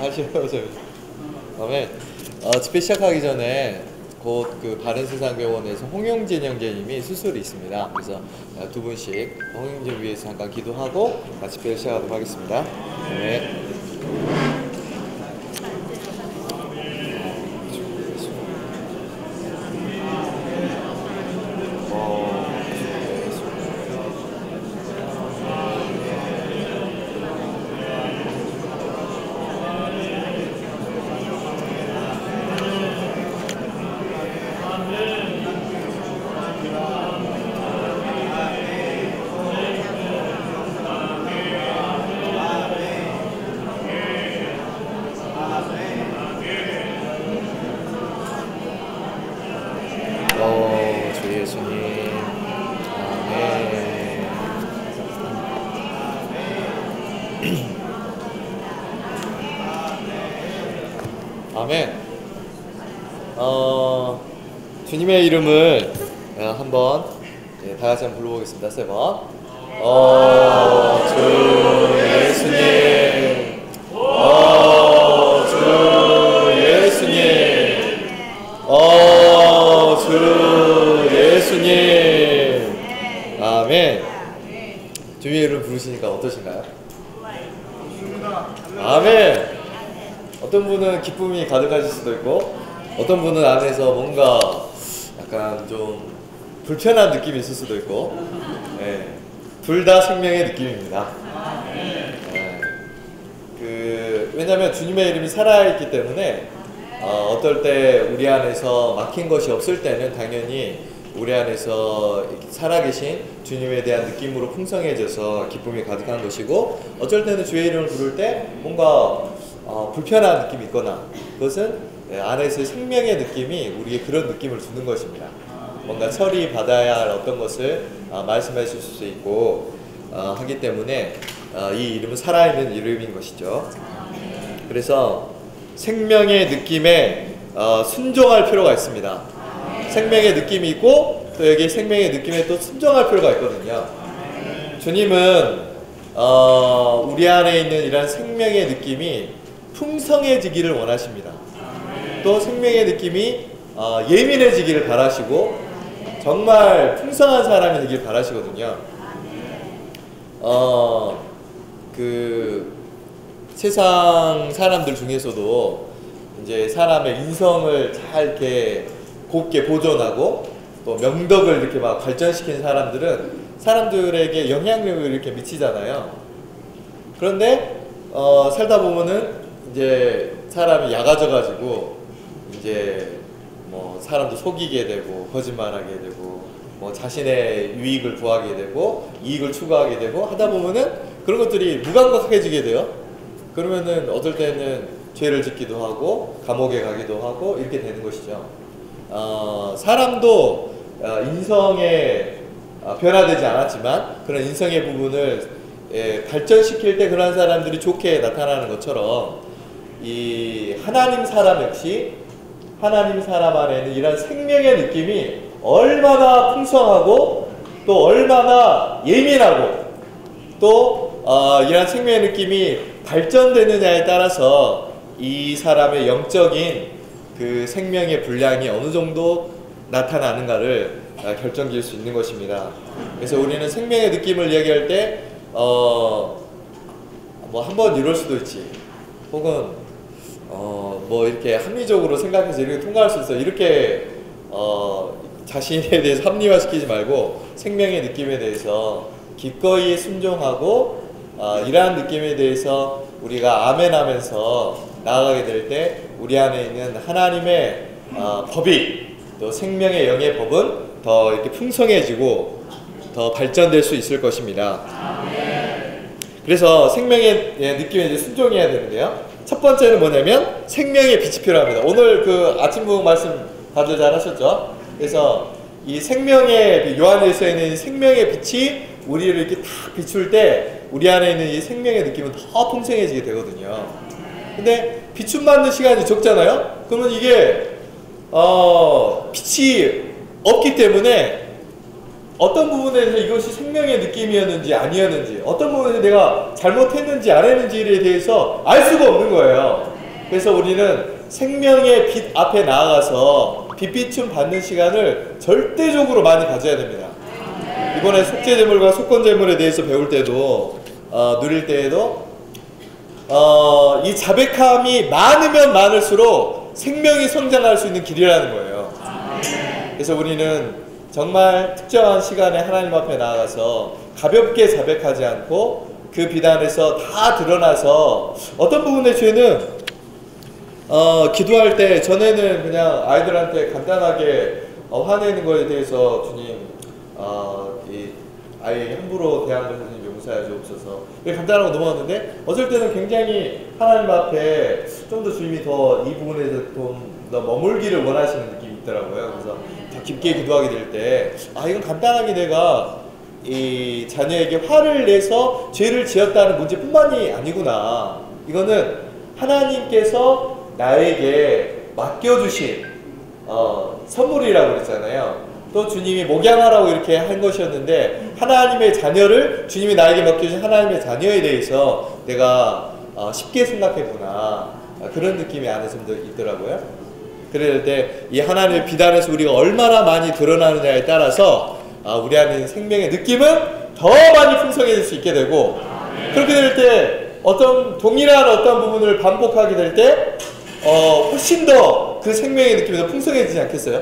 하시면서 다음에 집회 시작하기 전에 곧 그 바른세상병원에서 홍용진 형제님이 수술이 있습니다. 그래서 두 분씩 홍용진 위해서 잠깐 기도하고 집회를 시작하도록 하겠습니다. 네. 주 예수님, 아멘. 아멘. 주님의 이름을 한번 다 같이 한번 불러보겠습니다. 세 번. 주 예수님, 주 예수님, 주 예수님. 아멘. 주님의 이름 부르시니까 어떠신가요? 아멘. 어떤 분은 기쁨이 가득하실 수도 있고, 어떤 분은 안에서 뭔가 약간 좀 불편한 느낌이 있을 수도 있고, 네. 둘 다 생명의 느낌입니다. 네. 왜냐하면 주님의 이름이 살아있기 때문에 어떨 때 우리 안에서 막힌 것이 없을 때는 당연히 우리 안에서 살아계신 주님에 대한 느낌으로 풍성해져서 기쁨이 가득한 것이고, 어쩔 때는 주의 이름을 부를 때 뭔가 불편한 느낌이 있거나, 그것은 안에서의 생명의 느낌이 우리에게 그런 느낌을 주는 것입니다. 뭔가 처리받아야 할 어떤 것을 말씀하실 수 있고 하기 때문에 이 이름은 살아있는 이름인 것이죠. 그래서 생명의 느낌에 순종할 필요가 있습니다. 생명의 느낌이 있고 또 여기 생명의 느낌에 또 순종할 필요가 있거든요. 주님은 우리 안에 있는 이런 생명의 느낌이 풍성해지기를 원하십니다. 또 생명의 느낌이 예민해지기를 바라시고 정말 풍성한 사람이 되길 바라시거든요. 세상 사람들 중에서도 이제 사람의 인성을 잘 이렇게 곱게 보존하고 또 명덕을 이렇게 막 발전시키는 사람들은 사람들에게 영향력을 이렇게 미치잖아요. 그런데 살다 보면은 이제 사람이 약아져가지고 이제 뭐 사람도 속이게 되고 거짓말하게 되고 뭐 자신의 유익을 구하게 되고 이익을 추구하게 되고 하다 보면은 그런 것들이 무감각해지게 돼요. 그러면은 어떨 때는 죄를 짓기도 하고 감옥에 가기도 하고 이렇게 되는 것이죠. 사람도 인성에 변화되지 않았지만 그런 인성의 부분을 발전시킬 때 그런 사람들이 좋게 나타나는 것처럼 이 하나님 사람 역시 하나님 사람 안에는 이런 생명의 느낌이 얼마나 풍성하고 또 얼마나 예민하고 또 이런 생명의 느낌이 발전되느냐에 따라서 이 사람의 영적인 그 생명의 분량이 어느 정도 나타나는가를 결정지을 수 있는 것입니다. 그래서 우리는 생명의 느낌을 이야기할 때 뭐 한번 이럴 수도 있지, 혹은 뭐 이렇게 합리적으로 생각해서 이렇게 통과할 수 있어, 이렇게 자신에 대해서 합리화시키지 말고 생명의 느낌에 대해서 기꺼이 순종하고 이러한 느낌에 대해서 우리가 아멘 하면서 나아가게 될 때 우리 안에 있는 하나님의 법이 또 생명의 영의 법은 더 이렇게 풍성해지고 더 발전될 수 있을 것입니다. 그래서 생명의 느낌에 이제 순종해야 되는데요. 첫 번째는 뭐냐면 생명의 빛이 필요합니다. 오늘 그 아침 부흥 말씀 다들 잘 하셨죠? 그래서 이 생명의 요한일서에 있는 생명의 빛이 우리를 이렇게 탁 비출 때 우리 안에 있는 이 생명의 느낌은 더 풍성해지게 되거든요. 근데 비춤 받는 시간이 적잖아요? 그러면 이게 빛이 없기 때문에 어떤 부분에서 이것이 생명의 느낌이었는지 아니었는지, 어떤 부분에서 내가 잘못했는지 안 했는지에 대해서 알 수가 없는 거예요. 그래서 우리는 생명의 빛 앞에 나아가서 빛비춤 받는 시간을 절대적으로 많이 가져야 됩니다. 이번에 속죄제물과 속건제물에 대해서 배울 때도 누릴 때에도 이 자백함이 많으면 많을수록 생명이 성장할 수 있는 길이라는 거예요. 그래서 우리는 정말 특정한 시간에 하나님 앞에 나아가서 가볍게 자백하지 않고 그 비단에서 다 드러나서 어떤 부분의 죄는 기도할 때 전에는 그냥 아이들한테 간단하게 화내는 거에 대해서 주님 이 아이에게 함부로 대한 것을 주님 용서하여 주옵소서 이렇게 간단하고 넘어갔는데 어쩔 때는 굉장히 하나님 앞에 좀 더 주님이 더 이 부분에 대해서 좀 더 머물기를 원하시는 느낌이 있더라고요. 그래서 더 깊게 기도하게 될 때 이건 간단하게 내가 이 자녀에게 화를 내서 죄를 지었다는 문제뿐만이 아니구나. 이거는 하나님께서 나에게 맡겨주신 선물이라고 그랬잖아요. 또 주님이 목양하라고 이렇게 한 것이었는데 하나님의 자녀를 주님이 나에게 맡겨주신 하나님의 자녀에 대해서 내가 쉽게 생각했구나. 그런 느낌이 안에서 있더라고요. 그럴 때 이 하나님의 비단에서 우리가 얼마나 많이 드러나느냐에 따라서 우리 안에 있는 생명의 느낌은 더 많이 풍성해질 수 있게 되고 그렇게 될 때 동일한 어떤 부분을 반복하게 될 때 훨씬 더 그 생명의 느낌이 더 풍성해지지 않겠어요?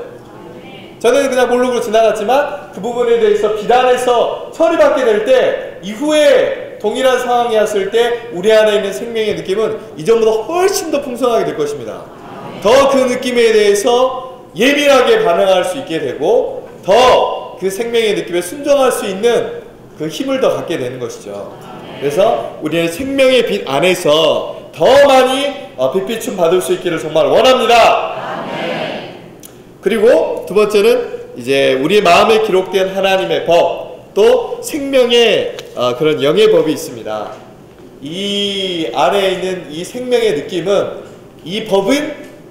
저는 그냥 모르고 지나갔지만 그 부분에 대해서 비단에서 처리받게 될 때 이후에 동일한 상황이 왔을 때 우리 안에 있는 생명의 느낌은 이전보다 훨씬 더 풍성하게 될 것입니다. 더 그 느낌에 대해서 예민하게 반응할 수 있게 되고 더 그 생명의 느낌에 순종할 수 있는 그 힘을 더 갖게 되는 것이죠. 그래서 우리는 생명의 빛 안에서 더 많이 빛비춤 받을 수 있기를 정말 원합니다. 그리고 두 번째는 이제 우리의 마음에 기록된 하나님의 법, 또 생명의 그런 영의 법이 있습니다. 이 안에 있는 이 생명의 느낌은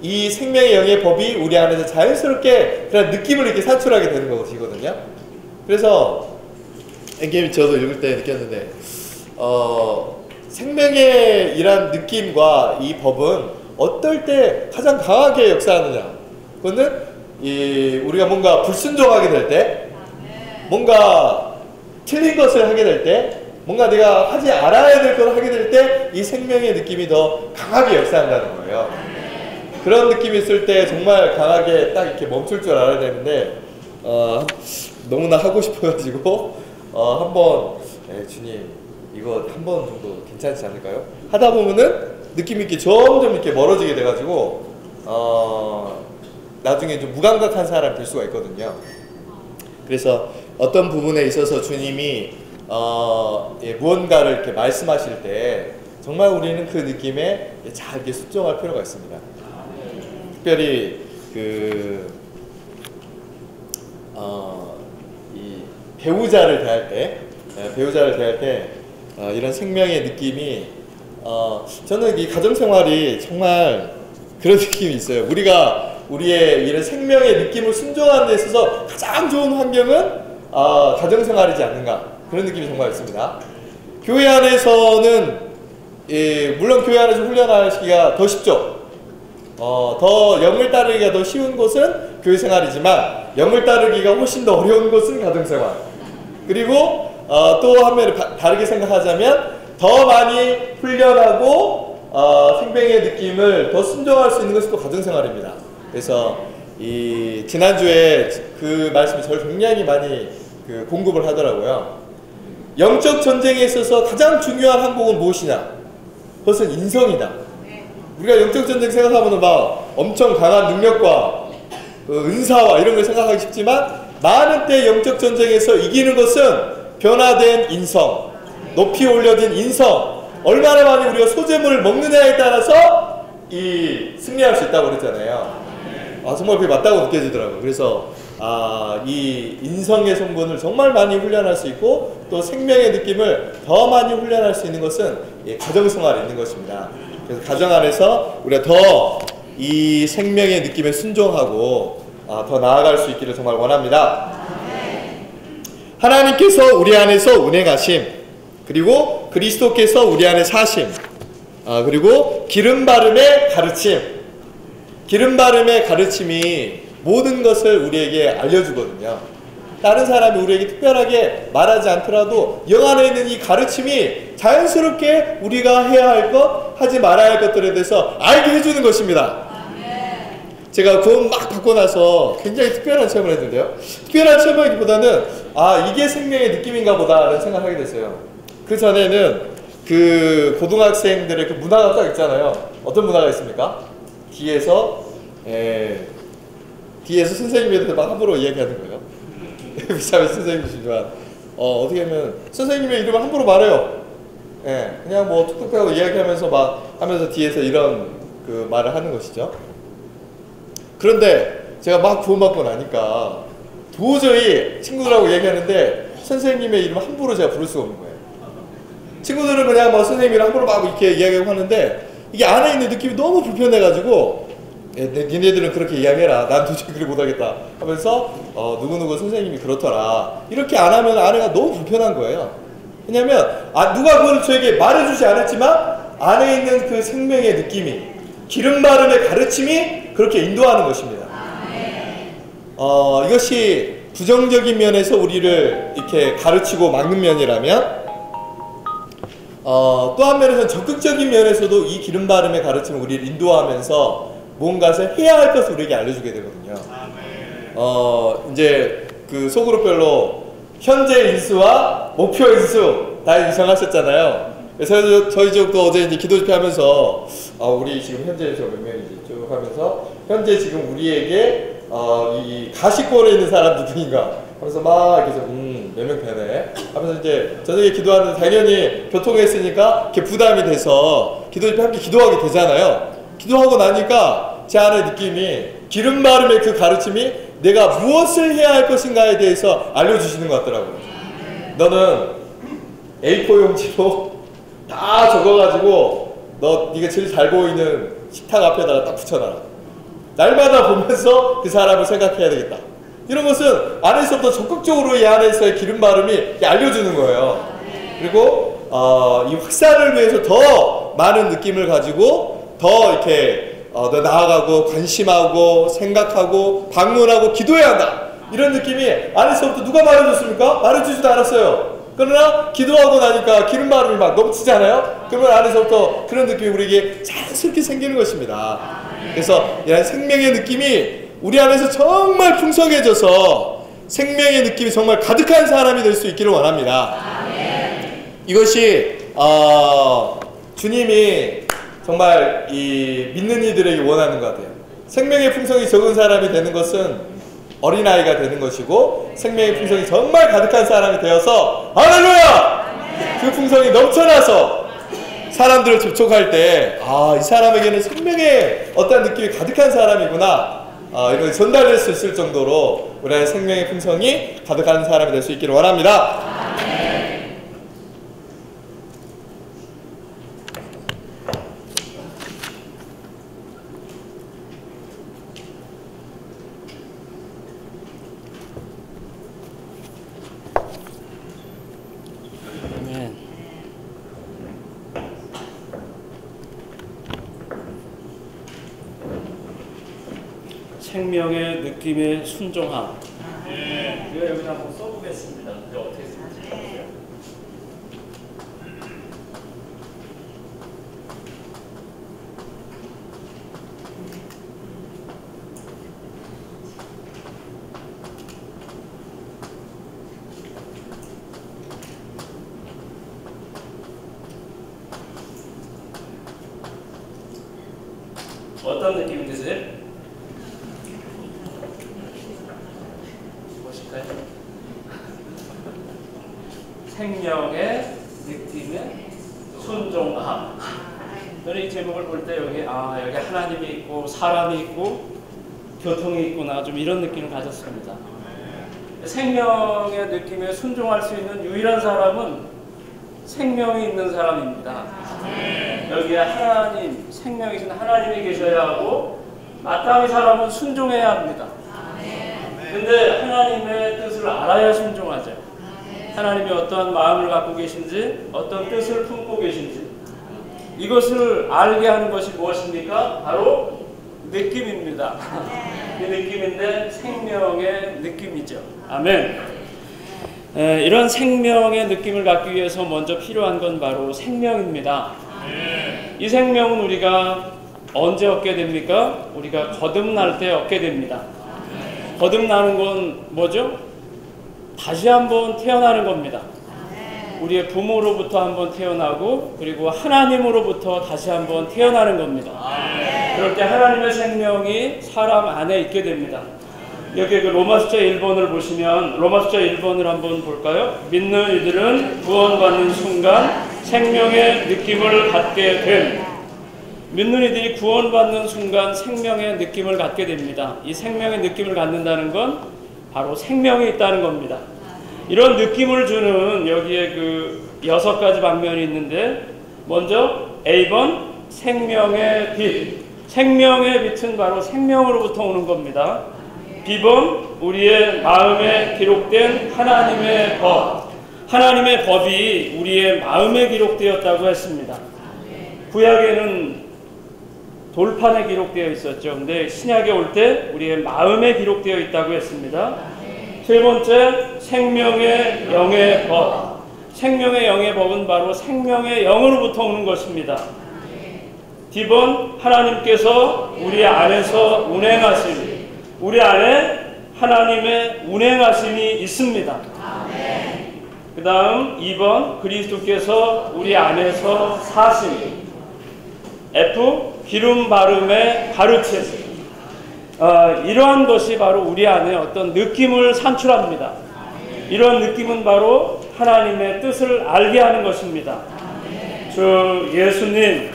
이 생명의 영의 법이 우리 안에서 자연스럽게 그런 느낌을 이렇게 산출하게 되는 것이거든요. 그래서 저도 읽을 때 느꼈는데 생명의 이란 느낌과 이 법은 어떨 때 가장 강하게 역사하느냐. 그거는 우리가 뭔가 불순종하게 될 때, 뭔가 틀린 것을 하게 될 때, 뭔가 내가 하지 않아야 될 걸 하게 될 때 이 생명의 느낌이 더 강하게 역사한다는 거예요. 그런 느낌이 있을 때 정말 강하게 딱 이렇게 멈출 줄 알아야 되는데 너무나 하고 싶어가지고 한번 주님 이거 한 번 정도 괜찮지 않을까요? 하다 보면은 느낌이 이렇게 점점 이렇게 멀어지게 돼가지고 나중에 좀 무감각한 사람이 될 수가 있거든요. 그래서 어떤 부분에 있어서 주님이 무언가를 이렇게 말씀하실 때 정말 우리는 그 느낌에 잘 이렇게 순종할 필요가 있습니다. 특별히 이 배우자를 대할 때 이런 생명의 느낌이 저는 이 가정생활이 정말 그런 느낌이 있어요. 우리가 우리의 이런 생명의 느낌을 순종하는 데 있어서 가장 좋은 환경은 가정생활이지 않는가 그런 느낌이 정말 있습니다. 교회 안에서는 물론 교회 안에서 훈련하시기가 더 쉽죠. 더 영을 따르기가 더 쉬운 곳은 교회 생활이지만 영을 따르기가 훨씬 더 어려운 곳은 가정생활. 그리고 또 한면에 다르게 생각하자면 더 많이 훈련하고 생명의 느낌을 더 순종할 수 있는 것이 또 가정생활입니다. 그래서 이 지난주에 그 말씀이 저를 굉장히 많이 공급을 하더라고요. 영적 전쟁에 있어서 가장 중요한 항목은 무엇이냐? 그것은 인성이다. 우리가 영적 전쟁 생각하면 막 엄청 강한 능력과 은사와 이런 걸 생각하기 쉽지만 많은 때 영적 전쟁에서 이기는 것은 변화된 인성, 높이 올려진 인성, 얼마나 많이 우리가 소재물을 먹느냐에 따라서 승리할 수 있다고 그랬잖아요. 정말 그게 맞다고 느껴지더라고요. 그래서 이 인성의 성분을 정말 많이 훈련할 수 있고 또 생명의 느낌을 더 많이 훈련할 수 있는 것은 가정생활에 있는 것입니다. 그래서 가정 안에서 우리가 더 이 생명의 느낌에 순종하고 더 나아갈 수 있기를 정말 원합니다. 하나님께서 우리 안에서 운행하심, 그리고 그리스도께서 우리 안에 사심, 그리고 기름 바름의 가르침. 기름 바름의 가르침이 모든 것을 우리에게 알려주거든요. 다른 사람이 우리에게 특별하게 말하지 않더라도 영 안에 있는 이 가르침이 자연스럽게 우리가 해야 할 것, 하지 말아야 할 것들에 대해서 알게 해주는 것입니다. 제가 구원 막 받고 나서 굉장히 특별한 체험을 했는데요. 특별한 체험하기보다는 이게 생명의 느낌인가 보다라는 생각을 하게 됐어요. 그 전에는 그 고등학생들의 그 문화가 딱 있잖아요. 어떤 문화가 있습니까? 뒤에서 선생님에 대해서 막 함부로 이야기하는 거예요. 비싸면 선생님이시지만 어떻게 하면 선생님의 이름을 함부로 말해요. 그냥 뭐 툭툭 빼고 이야기하면서 막 하면서 뒤에서 이런 그 말을 하는 것이죠. 그런데 제가 막 구원받고 나니까 도저히 친구들하고 얘기하는데 선생님의 이름을 함부로 제가 부를 수가 없는 거예요. 친구들은 그냥 뭐 선생님이랑 함부로 막 이렇게 이야기하고 하는데 이게 안에 있는 느낌이 너무 불편해가지고 니네들은 그렇게 이야기해라. 난 도저히 그렇게 못하겠다 하면서 누구누구 선생님이 그렇더라. 이렇게 안 하면 아내가 너무 불편한 거예요. 왜냐면 누가 그걸 저에게 말해주지 않았지만 안에 있는 그 생명의 느낌이 기름 바름의 가르침이 그렇게 인도하는 것입니다. 이것이 부정적인 면에서 우리를 이렇게 가르치고 막는 면이라면 또 한 면에서는 적극적인 면에서도 이 기름 바름의 가르침을 우리를 인도하면서 뭔가를 해야 할 것을 우리에게 알려주게 되거든요. 이제 그 소그룹별로 현재 인수와 목표 인수 다 정하셨잖아요. 그래서 저희 집도 어제 이제 기도 집회 하면서 우리 지금 현재 인수가 몇 명이지 쭉 하면서 현재 지금 우리에게 이 가시권에 있는 사람 누구인가 하면서 막 이렇게 몇 명 되네 하면서 이제 저녁에 기도하는데 당연히 교통에 있으니까 이렇게 부담이 돼서 기도 집회 함께 기도하게 되잖아요. 기도하고 나니까 제 안의 느낌이 기름 바름의 그 가르침이 내가 무엇을 해야 할 것인가에 대해서 알려주시는 것 같더라고요. 너는 A4 용지로 다 적어가지고 네가 제일 잘 보이는 식탁 앞에다가 딱 붙여놔라. 날마다 보면서 그 사람을 생각해야 되겠다. 이런 것은 안에서부터 적극적으로 이 안에서의 기름 바름이 알려주는 거예요. 그리고 이 확산을 위해서 더 많은 느낌을 가지고 더 이렇게 더 나아가고 관심하고 생각하고 방문하고 기도해야 한다. 이런 느낌이 안에서부터 누가 말해줬습니까? 말해주지도 않았어요. 그러나 기도하고 나니까 기름 바람이 막 넘치잖아요. 그러면 안에서부터 그런 느낌이 우리에게 자연스럽게 생기는 것입니다. 그래서 이런 생명의 느낌이 우리 안에서 정말 풍성해져서 생명의 느낌이 정말 가득한 사람이 될 수 있기를 원합니다. 이것이 주님이 정말 이 믿는 이들에게 원하는 것 같아요. 생명의 풍성이 적은 사람이 되는 것은 어린아이가 되는 것이고 생명의 풍성이 정말 가득한 사람이 되어서 할렐루야! 그 풍성이 넘쳐나서 사람들을 접촉할 때 이 사람에게는 생명의 어떤 느낌이 가득한 사람이구나 이걸 전달될 수 있을 정도로 우리의 생명의 풍성이 가득한 사람이 될 수 있기를 원합니다. 생명의 느낌의 순종함. 제가 여기다 한번 써보겠습니다. 어떻게 쓰는지 보세요. 어떤 느낌이 드세요? 생명의 느낌의 순종함. 저는 이 제목을 볼 때 여기 하나님이 있고 사람이 있고 교통이 있구나 좀 이런 느낌을 가졌습니다. 생명의 느낌에 순종할 수 있는 유일한 사람은 생명이 있는 사람입니다. 여기에 하나님, 생명이신 하나님이 계셔야 하고 마땅히 사람은 순종해야 합니다. 근데 하나님의 뜻을 알아야 순종하죠. 하나님이 어떠한 마음을 갖고 계신지, 어떤 뜻을 품고 계신지, 이것을 알게 하는 것이 무엇입니까? 바로 느낌입니다. 이 느낌인데 생명의 느낌이죠. 아멘. 이런 생명의 느낌을 갖기 위해서 먼저 필요한 건 바로 생명입니다. 이 생명은 우리가 언제 얻게 됩니까? 우리가 거듭날 때 얻게 됩니다. 거듭나는 건 뭐죠? 다시 한번 태어나는 겁니다. 우리의 부모로부터 한번 태어나고 그리고 하나님으로부터 다시 한번 태어나는 겁니다. 그럴 때 하나님의 생명이 사람 안에 있게 됩니다. 여기 그 로마숫자 1번을 보시면 로마숫자 1번을 한번 볼까요? 믿는 이들은 구원받는 순간 생명의 느낌을 갖게 됨. 믿는 이들이 구원받는 순간 생명의 느낌을 갖게 됩니다. 이 생명의 느낌을 갖는다는 건 바로 생명이 있다는 겁니다. 이런 느낌을 주는 여기에 그 6가지 방면이 있는데 먼저 A번 생명의 빛. 생명의 빛은 바로 생명으로부터 오는 겁니다. B번 우리의 마음에 기록된 하나님의 법. 하나님의 법이 우리의 마음에 기록되었다고 했습니다. 구약에는 돌판에 기록되어 있었죠. 근데 신약에 올 때 우리의 마음에 기록되어 있다고 했습니다. 세 번째, 생명의 영의 법. 생명의 영의 법은 바로 생명의 영으로부터 오는 것입니다. D번, 하나님께서 우리 안에서 운행하심. 우리 안에 하나님의 운행하심이 있습니다. 그 다음 2번, 그리스도께서 우리 안에서 사심. F, 기름 바름의 가르침. 이러한 것이 바로 우리 안에 어떤 느낌을 산출합니다. 이런 느낌은 바로 하나님의 뜻을 알게 하는 것입니다. 주 예수님,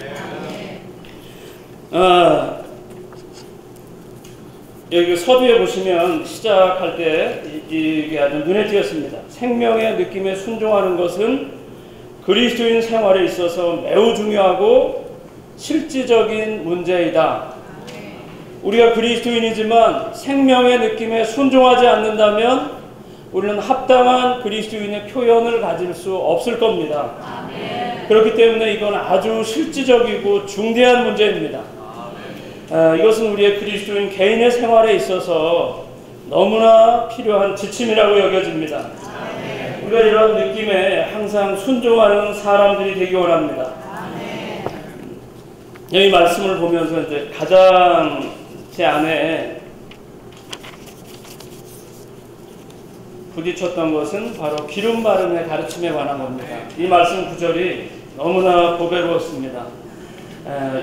여기 서두에 보시면 시작할 때 이게 아주 눈에 띄었습니다. 생명의 느낌에 순종하는 것은 그리스도인 생활에 있어서 매우 중요하고 실질적인 문제이다. 우리가 그리스도인이지만 생명의 느낌에 순종하지 않는다면 우리는 합당한 그리스도인의 표현을 가질 수 없을 겁니다. 그렇기 때문에 이건 아주 실질적이고 중대한 문제입니다. 이것은 우리의 그리스도인 개인의 생활에 있어서 너무나 필요한 지침이라고 여겨집니다. 우리가 이런 느낌에 항상 순종하는 사람들이 되기 원합니다. 여기 말씀을 보면서 이제 가장 제 안에 부딪혔던 것은 바로 기름 바름의 가르침에 관한 겁니다. 이 말씀 구절이 너무나 보배로웠습니다.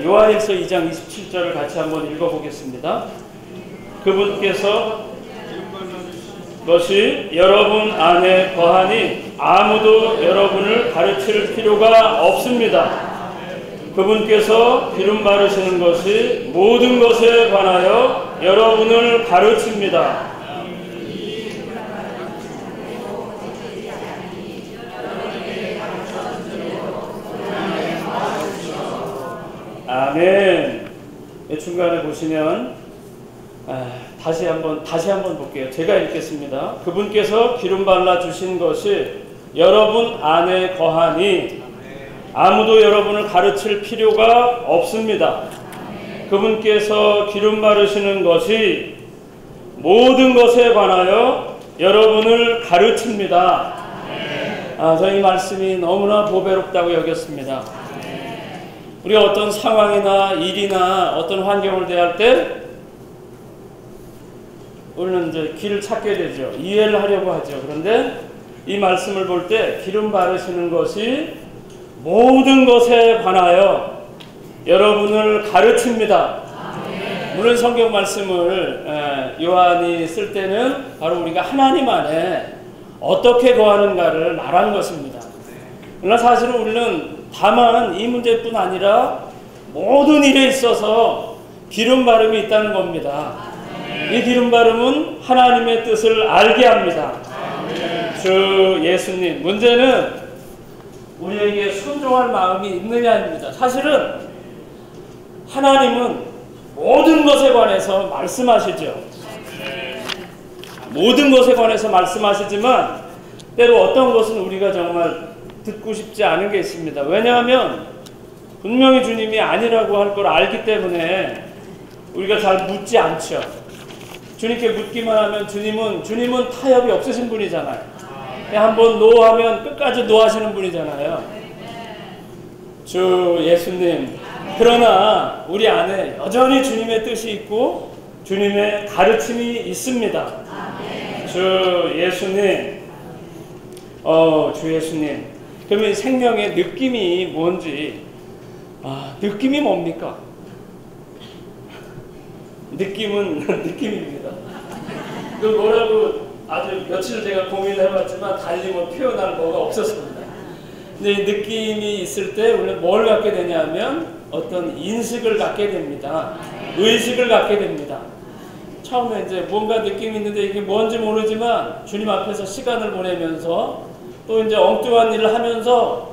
요한일서 2장 27절을 같이 한번 읽어보겠습니다. 그분께서 것이 여러분 안에 거하니 아무도 여러분을 가르칠 필요가 없습니다. 그분께서 기름 바르시는 것이 모든 것에 관하여 여러분을 가르칩니다. 아멘. 중간에 보시면 다시 한번 볼게요. 제가 읽겠습니다. 그분께서 기름 발라 주신 것이 여러분 안에 거하니 아무도 여러분을 가르칠 필요가 없습니다. 그분께서 기름 바르시는 것이 모든 것에 관하여 여러분을 가르칩니다. 저희 말씀이 너무나 보배롭다고 여겼습니다. 우리가 어떤 상황이나 일이나 어떤 환경을 대할 때 우리는 이제 길을 찾게 되죠. 이해를 하려고 하죠. 그런데 이 말씀을 볼 때 기름 바르시는 것이 모든 것에 관하여 여러분을 가르칩니다. 물론 성경 말씀을 요한이 쓸 때는 바로 우리가 하나님 안에 어떻게 거하는가를 말한 것입니다. 그러나 사실은 우리는 다만 이 문제뿐 아니라 모든 일에 있어서 기름 바름이 있다는 겁니다. 이 기름 바름은 하나님의 뜻을 알게 합니다. 주 예수님, 문제는 우리에게 순종할 마음이 있느냐입니다. 사실은 하나님은 모든 것에 관해서 말씀하시죠. 모든 것에 관해서 말씀하시지만 때로 어떤 것은 우리가 정말 듣고 싶지 않은 게 있습니다. 왜냐하면 분명히 주님이 아니라고 할 걸 알기 때문에 우리가 잘 묻지 않죠. 주님께 묻기만 하면 주님은 타협이 없으신 분이잖아요. 한번 노하면 끝까지 노하시는 분이잖아요. 주 예수님. 그러나 우리 안에 여전히 주님의 뜻이 있고 주님의 가르침이 있습니다. 주 예수님. 주 예수님. 그러면 생명의 느낌이 뭔지, 느낌이 뭡니까? 느낌은 느낌입니다. 그 뭐라고 아주 며칠 제가 고민을 해봤지만 달리 뭐 표현할 뭐가 없었습니다. 근데 이 느낌이 있을 때 우리는 뭘 갖게 되냐면 어떤 인식을 갖게 됩니다. 의식을 갖게 됩니다. 처음에 이제 뭔가 느낌이 있는데 이게 뭔지 모르지만 주님 앞에서 시간을 보내면서 또 이제 엉뚱한 일을 하면서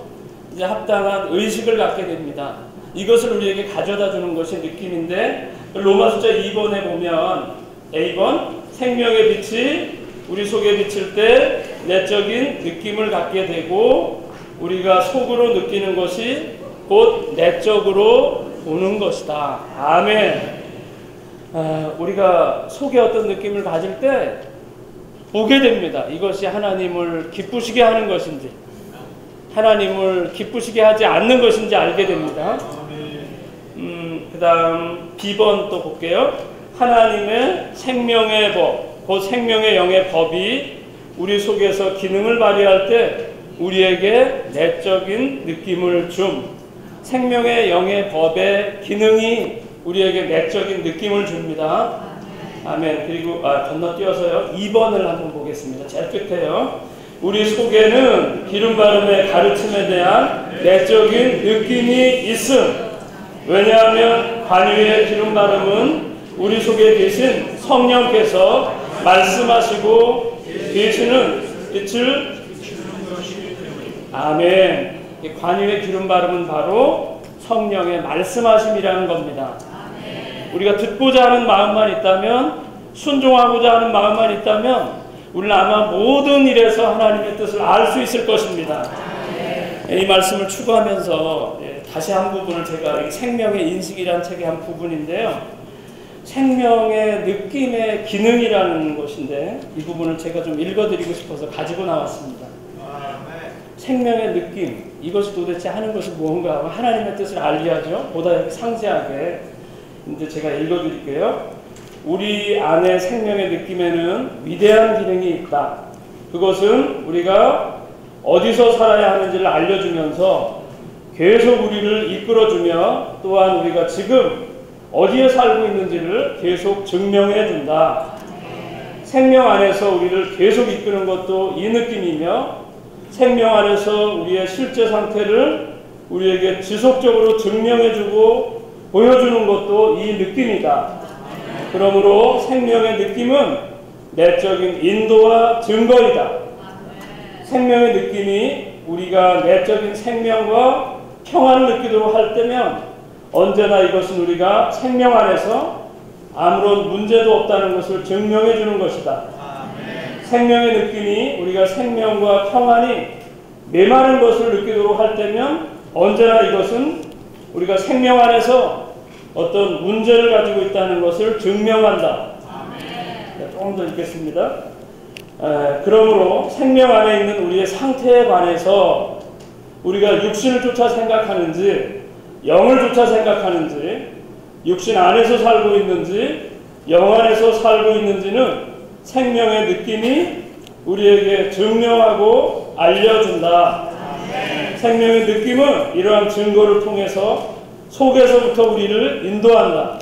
이제 합당한 의식을 갖게 됩니다. 이것을 우리에게 가져다 주는 것이 느낌인데, 로마서 2번에 보면 A번 생명의 빛이 우리 속에 비칠 때 내적인 느낌을 갖게 되고 우리가 속으로 느끼는 것이 곧 내적으로 보는 것이다. 아멘. 우리가 속에 어떤 느낌을 가질 때 보게 됩니다. 이것이 하나님을 기쁘시게 하는 것인지 하나님을 기쁘시게 하지 않는 것인지 알게 됩니다. 그 다음 B번 또 볼게요. 하나님의 생명의 법, 곧 생명의 영의 법이 우리 속에서 기능을 발휘할 때 우리에게 내적인 느낌을 생명의 영의 법의 기능이 우리에게 내적인 느낌을 줍니다. 아멘. 그리고 건너뛰어서요. 2번을 한번 보겠습니다. 제일 끝에요. 우리 속에는 기름바름의 가르침에 대한 내적인 느낌이 있음. 왜냐하면 관유의 기름바름은 우리 속에 계신 성령께서 말씀하시고 계시는 빛을 아멘. 이 관유의 기름바름은 바로 성령의 말씀하심이라는 겁니다. 우리가 듣고자 하는 마음만 있다면, 순종하고자 하는 마음만 있다면 우리는 아마 모든 일에서 하나님의 뜻을 알 수 있을 것입니다. 이 말씀을 추구하면서 다시 한 부분을 제가 생명의 인식이라는 책의 한 부분인데요. 생명의 느낌의 기능이라는 것인데 이 부분을 제가 좀 읽어드리고 싶어서 가지고 나왔습니다. 생명의 느낌, 이것이 도대체 하는 것이 무언가 하나님의 뜻을 알려야죠. 보다 상세하게. 근데 제가 읽어드릴게요. 우리 안의 생명의 느낌에는 위대한 기능이 있다. 그것은 우리가 어디서 살아야 하는지를 알려주면서 계속 우리를 이끌어주며 또한 우리가 지금 어디에 살고 있는지를 계속 증명해 준다. 생명 안에서 우리를 계속 이끄는 것도 이 느낌이며 생명 안에서 우리의 실제 상태를 우리에게 지속적으로 증명해주고 보여주는 것도 이 느낌이다. 그러므로 생명의 느낌은 내적인 인도와 증거이다. 생명의 느낌이 우리가 내적인 생명과 평안을 느끼도록 할 때면 언제나 이것은 우리가 생명 안에서 아무런 문제도 없다는 것을 증명해 주는 것이다. 생명의 느낌이 우리가 생명과 평안이 메마른 것을 느끼도록 할 때면 언제나 이것은 우리가 생명 안에서 어떤 문제를 가지고 있다는 것을 증명한다. 조금 더 읽겠습니다. 그러므로 생명 안에 있는 우리의 상태에 관해서 우리가 육신을 쫓아 생각하는지 영을 쫓아 생각하는지 육신 안에서 살고 있는지 영 안에서 살고 있는지는 생명의 느낌이 우리에게 증명하고 알려준다. 생명의 느낌은 이러한 증거를 통해서 속에서부터 우리를 인도한다.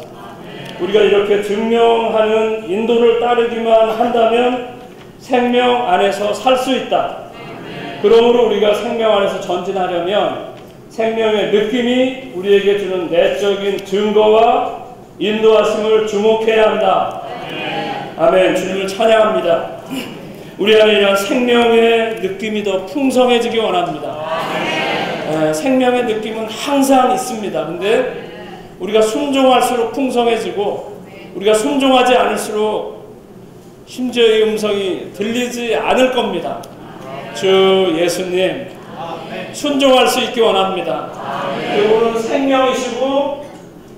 우리가 이렇게 증명하는 인도를 따르기만 한다면 생명 안에서 살 수 있다. 그러므로 우리가 생명 안에서 전진하려면 생명의 느낌이 우리에게 주는 내적인 증거와 인도하심을 주목해야 한다. 아멘. 주님을 찬양합니다. 우리 안에 이런 생명의 느낌이 더 풍성해지기 원합니다. 생명의 느낌은 항상 있습니다. 근데 우리가 순종할수록 풍성해지고 우리가 순종하지 않을수록 심지어 이 음성이 들리지 않을 겁니다. 주 예수님, 순종할 수 있기 원합니다. 그분은 생명이시고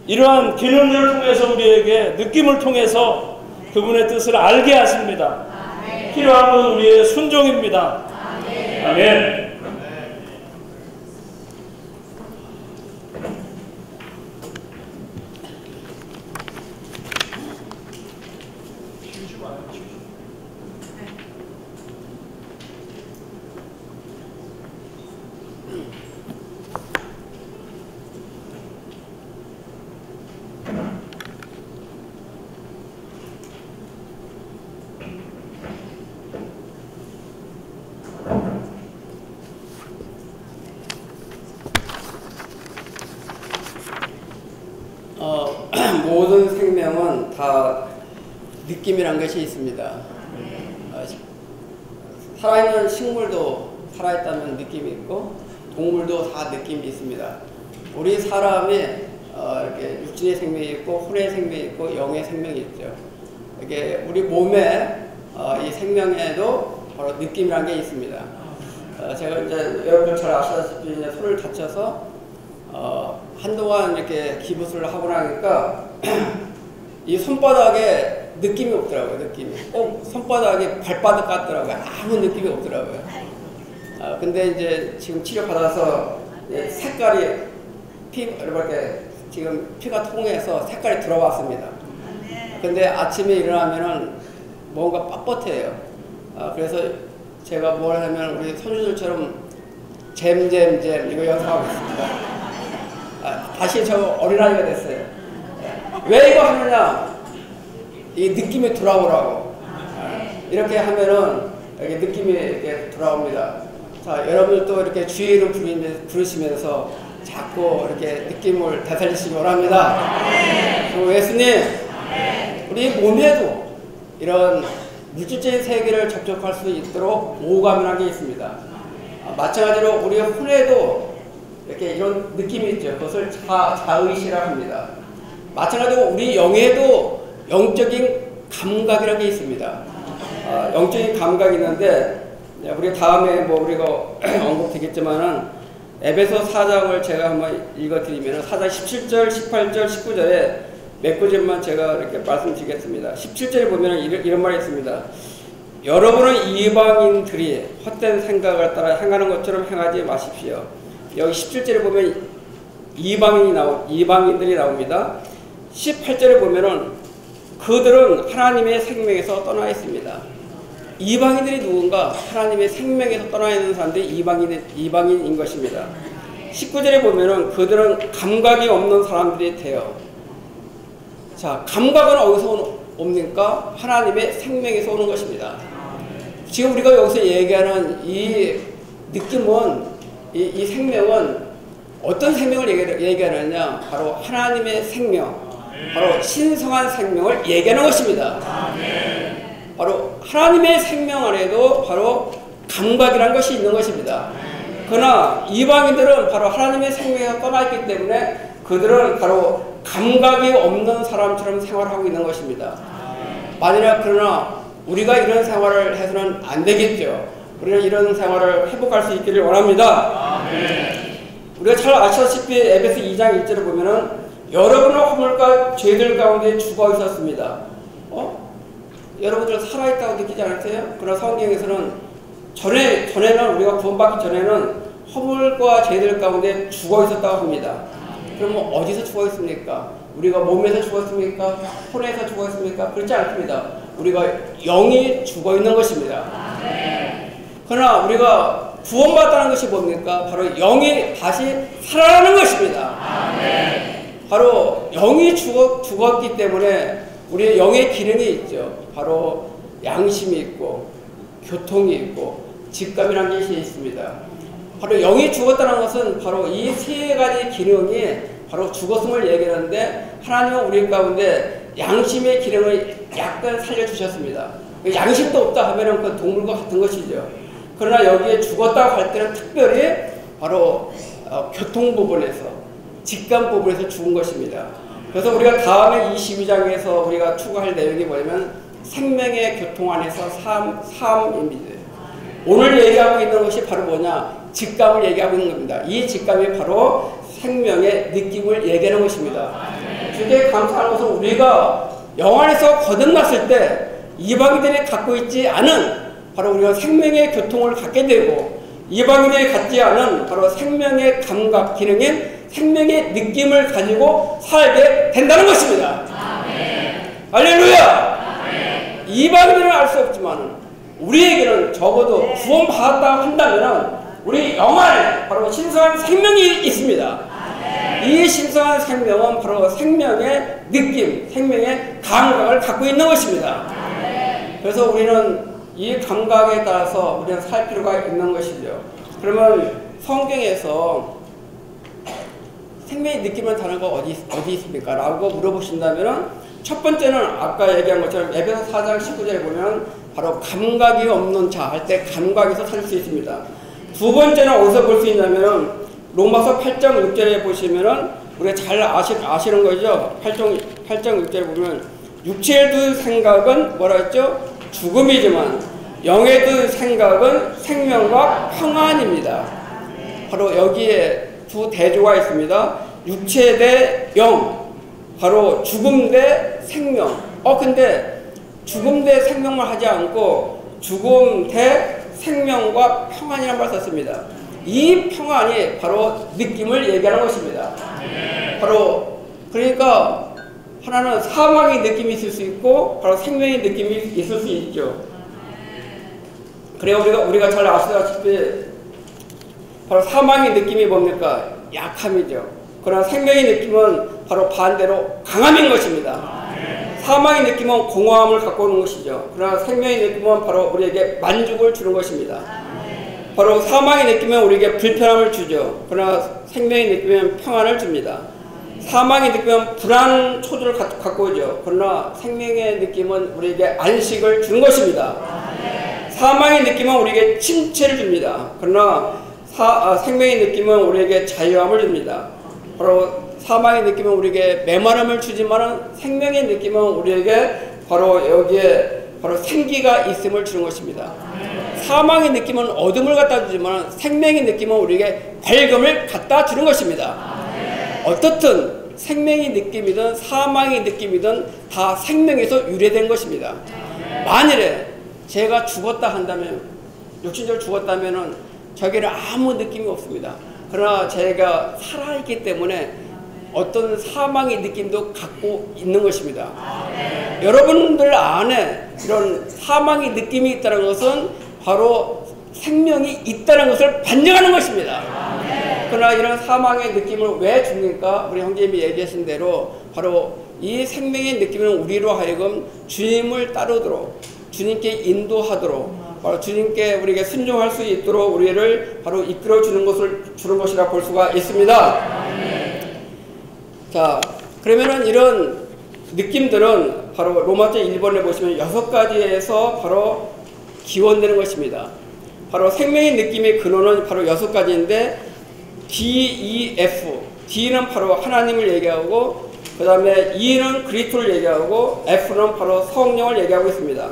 이러한 기능들을 통해서 우리에게 느낌을 통해서 그분의 뜻을 알게 하십니다. 필요한 건 우리의 순종입니다. 아멘. 모든 생명은 다 느낌이란 것이 있습니다. 살아있는 식물도 살아있다면 느낌이 있고 동물도 다 느낌이 있습니다. 우리 사람이 이렇게 육신의 생명이 있고 혼의 생명이 있고 영의 생명이 있죠. 이게 우리 몸에 이 생명에도 바로 느낌이란 게 있습니다. 제가 이제 여러분 잘 아시다시피 이제 손을 다쳐서 한동안 이렇게 기부스를 하고 나니까 이 손바닥에 느낌이 없더라고요. 느낌이 꼭 손바닥에 발바닥 같더라고요. 아무 느낌이 없더라고요. 근데 이제 지금 치료 받아서 색깔이 이렇게 지금 피가 통해서 색깔이 들어왔습니다. 근데 아침에 일어나면은 뭔가 빳뻣해요. 그래서 제가 뭘 하면 우리 손주들처럼 잼잼잼 이거 연습하고 있습니다. 다시 저 어린아이가 됐어요. 왜 이거 하느냐? 이 느낌이 돌아오라고. 이렇게 하면은 여기 느낌이 이렇게 돌아옵니다. 자, 여러분들도 이렇게 주의 이름 부르시면서 자꾸 이렇게 느낌을 되살리시기 원합니다. 그리고 예수님, 우리 몸에도 이런 물질적인 세계를 접촉할 수 있도록 오감이라는 게 있습니다. 마찬가지로 우리 혼에도 이렇게 이런 느낌이 있죠. 그것을 자의시라고 합니다. 마찬가지로 우리 영에도 영적인 감각이라는 게 있습니다. 영적인 감각이 있는데 우리 다음에 뭐 우리가 언급되겠지만은 에베소 4장을 제가 한번 읽어드리면 4장 17절, 18절, 19절에 몇 구절만 제가 이렇게 말씀드리겠습니다. 17절에 보면 이런 말이 있습니다. 여러분은 이방인들이 헛된 생각을 따라 행하는 것처럼 행하지 마십시오. 여기 17절에 보면 이방인들이 나옵니다. 18절에 보면은 그들은 하나님의 생명에서 떠나 있습니다. 이방인들이 누군가? 하나님의 생명에서 떠나 있는 사람들이 이방인인 것입니다. 19절에 보면은 그들은 감각이 없는 사람들이 돼요. 자, 감각은 어디서 옵니까? 하나님의 생명에서 오는 것입니다. 지금 우리가 여기서 얘기하는 이 느낌은, 이 생명은 어떤 생명을 얘기하느냐? 바로 하나님의 생명, 바로 신성한 생명을 얘기하는 것입니다. 바로 하나님의 생명 안에도 바로 감각이라는 것이 있는 것입니다. 그러나 이방인들은 바로 하나님의 생명에서 떠나있기 때문에 그들은 바로 감각이 없는 사람처럼 생활하고 있는 것입니다. 만약 그러나 우리가 이런 생활을 해서는 안 되겠죠. 우리는 이런 생활을 회복할 수 있기를 원합니다. 우리가 잘 아시다시피 에베소 2장 1절을 보면은 여러분은 허물과 죄들 가운데 죽어 있었습니다. 여러분들 살아있다고 느끼지 않으세요? 그러나 성경에서는 전에는 우리가 구원받기 전에는 허물과 죄들 가운데 죽어 있었다고 합니다. 그러면 어디서 죽어 있습니까? 우리가 몸에서 죽었습니까? 혼에서 죽어 있습니까? 그렇지 않습니다. 우리가 영이 죽어 있는 것입니다. 그러나 우리가 구원받았다는 것이 뭡니까? 바로 영이 다시 살아나는 것입니다. 바로 영이 죽었기 때문에 우리의 영의 기능이 있죠. 바로 양심이 있고 교통이 있고 직감이라는 것이 있습니다. 바로 영이 죽었다는 것은 바로 이 세 가지 기능이 바로 죽었음을 얘기하는데 하나님은 우리 가운데 양심의 기능을 약간 살려주셨습니다. 양심도 없다 하면은 그 동물과 같은 것이죠. 그러나 여기에 죽었다고 할 때는 특별히 바로 교통 부분에서 직감 부분에서 죽은 것입니다. 그래서 우리가 다음에 22장에서 우리가 추구할 내용이 뭐냐면 생명의 교통 안에서 삶입니다. 오늘 얘기하고 있는 것이 바로 뭐냐? 직감을 얘기하고 있는 겁니다. 이 직감이 바로 생명의 느낌을 얘기하는 것입니다. 주께 감사하는 것은 우리가 영 안에서 거듭났을 때 이방인들이 갖고 있지 않은 바로 우리가 생명의 교통을 갖게 되고 이방인들이 갖지 않은 바로 생명의 감각 기능인 생명의 느낌을 가지고 살게 된다는 것입니다. 할렐루야! 이방인들은 알 수 없지만 우리에게는 적어도 구원받았다 한다면 우리 영 안에 바로 신성한 생명이 있습니다. 이 신성한 생명은 바로 생명의 느낌, 생명의 감각을 갖고 있는 것입니다. 그래서 우리는 이 감각에 따라서 우리는 살 필요가 있는 것이죠. 그러면 성경에서 생명의 느낌을 다는 거 어디 있습니까? 라고 물어보신다면 첫 번째는 아까 얘기한 것처럼 에베소 4장 19절에 보면 바로 감각이 없는 자 할 때 감각에서 찾을 수 있습니다. 두 번째는 어디서 볼 수 있냐면 로마서 8장 6절에 보시면은 우리가 잘 아시는 거죠. 8장 6절에 보면 육체에 든 생각은 뭐라 했죠? 죽음이지만 영에 든 생각은 생명과 평안입니다. 바로 여기에 두 대조가 있습니다. 육체 대 영, 바로 죽음 대 생명. 근데 죽음 대 생명만 하지 않고 죽음 대 생명과 평안이라는 말을 썼습니다. 이 평안이 바로 느낌을 얘기하는 것입니다. 바로 그러니까 하나는 사망의 느낌이 있을 수 있고 바로 생명의 느낌이 있을 수 있죠. 그래야 우리가 잘 아시다시피 바로 사망의 느낌이 뭡니까? 약함이죠. 그러나 생명의 느낌은 바로 반대로 강함인 것입니다. 사망의 느낌은 공허함을 갖고 오는 것이죠. 그러나 생명의 느낌은 바로 우리에게 만족을 주는 것입니다. 바로 사망의 느낌은 우리에게 불편함을 주죠. 그러나 생명의 느낌은 평안을 줍니다. 사망의 느낌은 불안, 초조를 갖고 오죠. 그러나 생명의 느낌은 우리에게 안식을 주는 것입니다. 사망의 느낌은 우리에게 침체를 줍니다. 그러나 생명의 느낌은 우리에게 자유함을 줍니다. 바로 사망의 느낌은 우리에게 메마름을 주지만 생명의 느낌은 우리에게 바로 여기에 바로 생기가 있음을 주는 것입니다. 사망의 느낌은 어둠을 갖다 주지만 생명의 느낌은 우리에게 밝음을 갖다 주는 것입니다. 어떻든 생명의 느낌이든 사망의 느낌이든 다 생명에서 유래된 것입니다. 만일에 제가 죽었다 한다면, 육신적으로 죽었다면은 저에게는 아무 느낌이 없습니다. 그러나 제가 살아있기 때문에 어떤 사망의 느낌도 갖고 있는 것입니다. 여러분들 안에 이런 사망의 느낌이 있다는 것은 바로 생명이 있다는 것을 반증하는 것입니다. 그러나 이런 사망의 느낌을 왜 줍니까? 우리 형제님이 얘기하신 대로 바로 이 생명의 느낌은 우리로 하여금 주님을 따르도록, 주님께 인도하도록, 바로 주님께 우리에게 순종할 수 있도록 우리를 바로 이끌어 주는 것이라 볼 수가 있습니다. 자, 그러면은 이런 느낌들은 바로 로마서 1번에 보시면 6가지에서 바로 기원되는 것입니다. 바로 생명의 느낌의 근원은 바로 6가지인데 D, E, F. D는 바로 하나님을 얘기하고 그 다음에 E는 그리스도를 얘기하고 F는 바로 성령을 얘기하고 있습니다.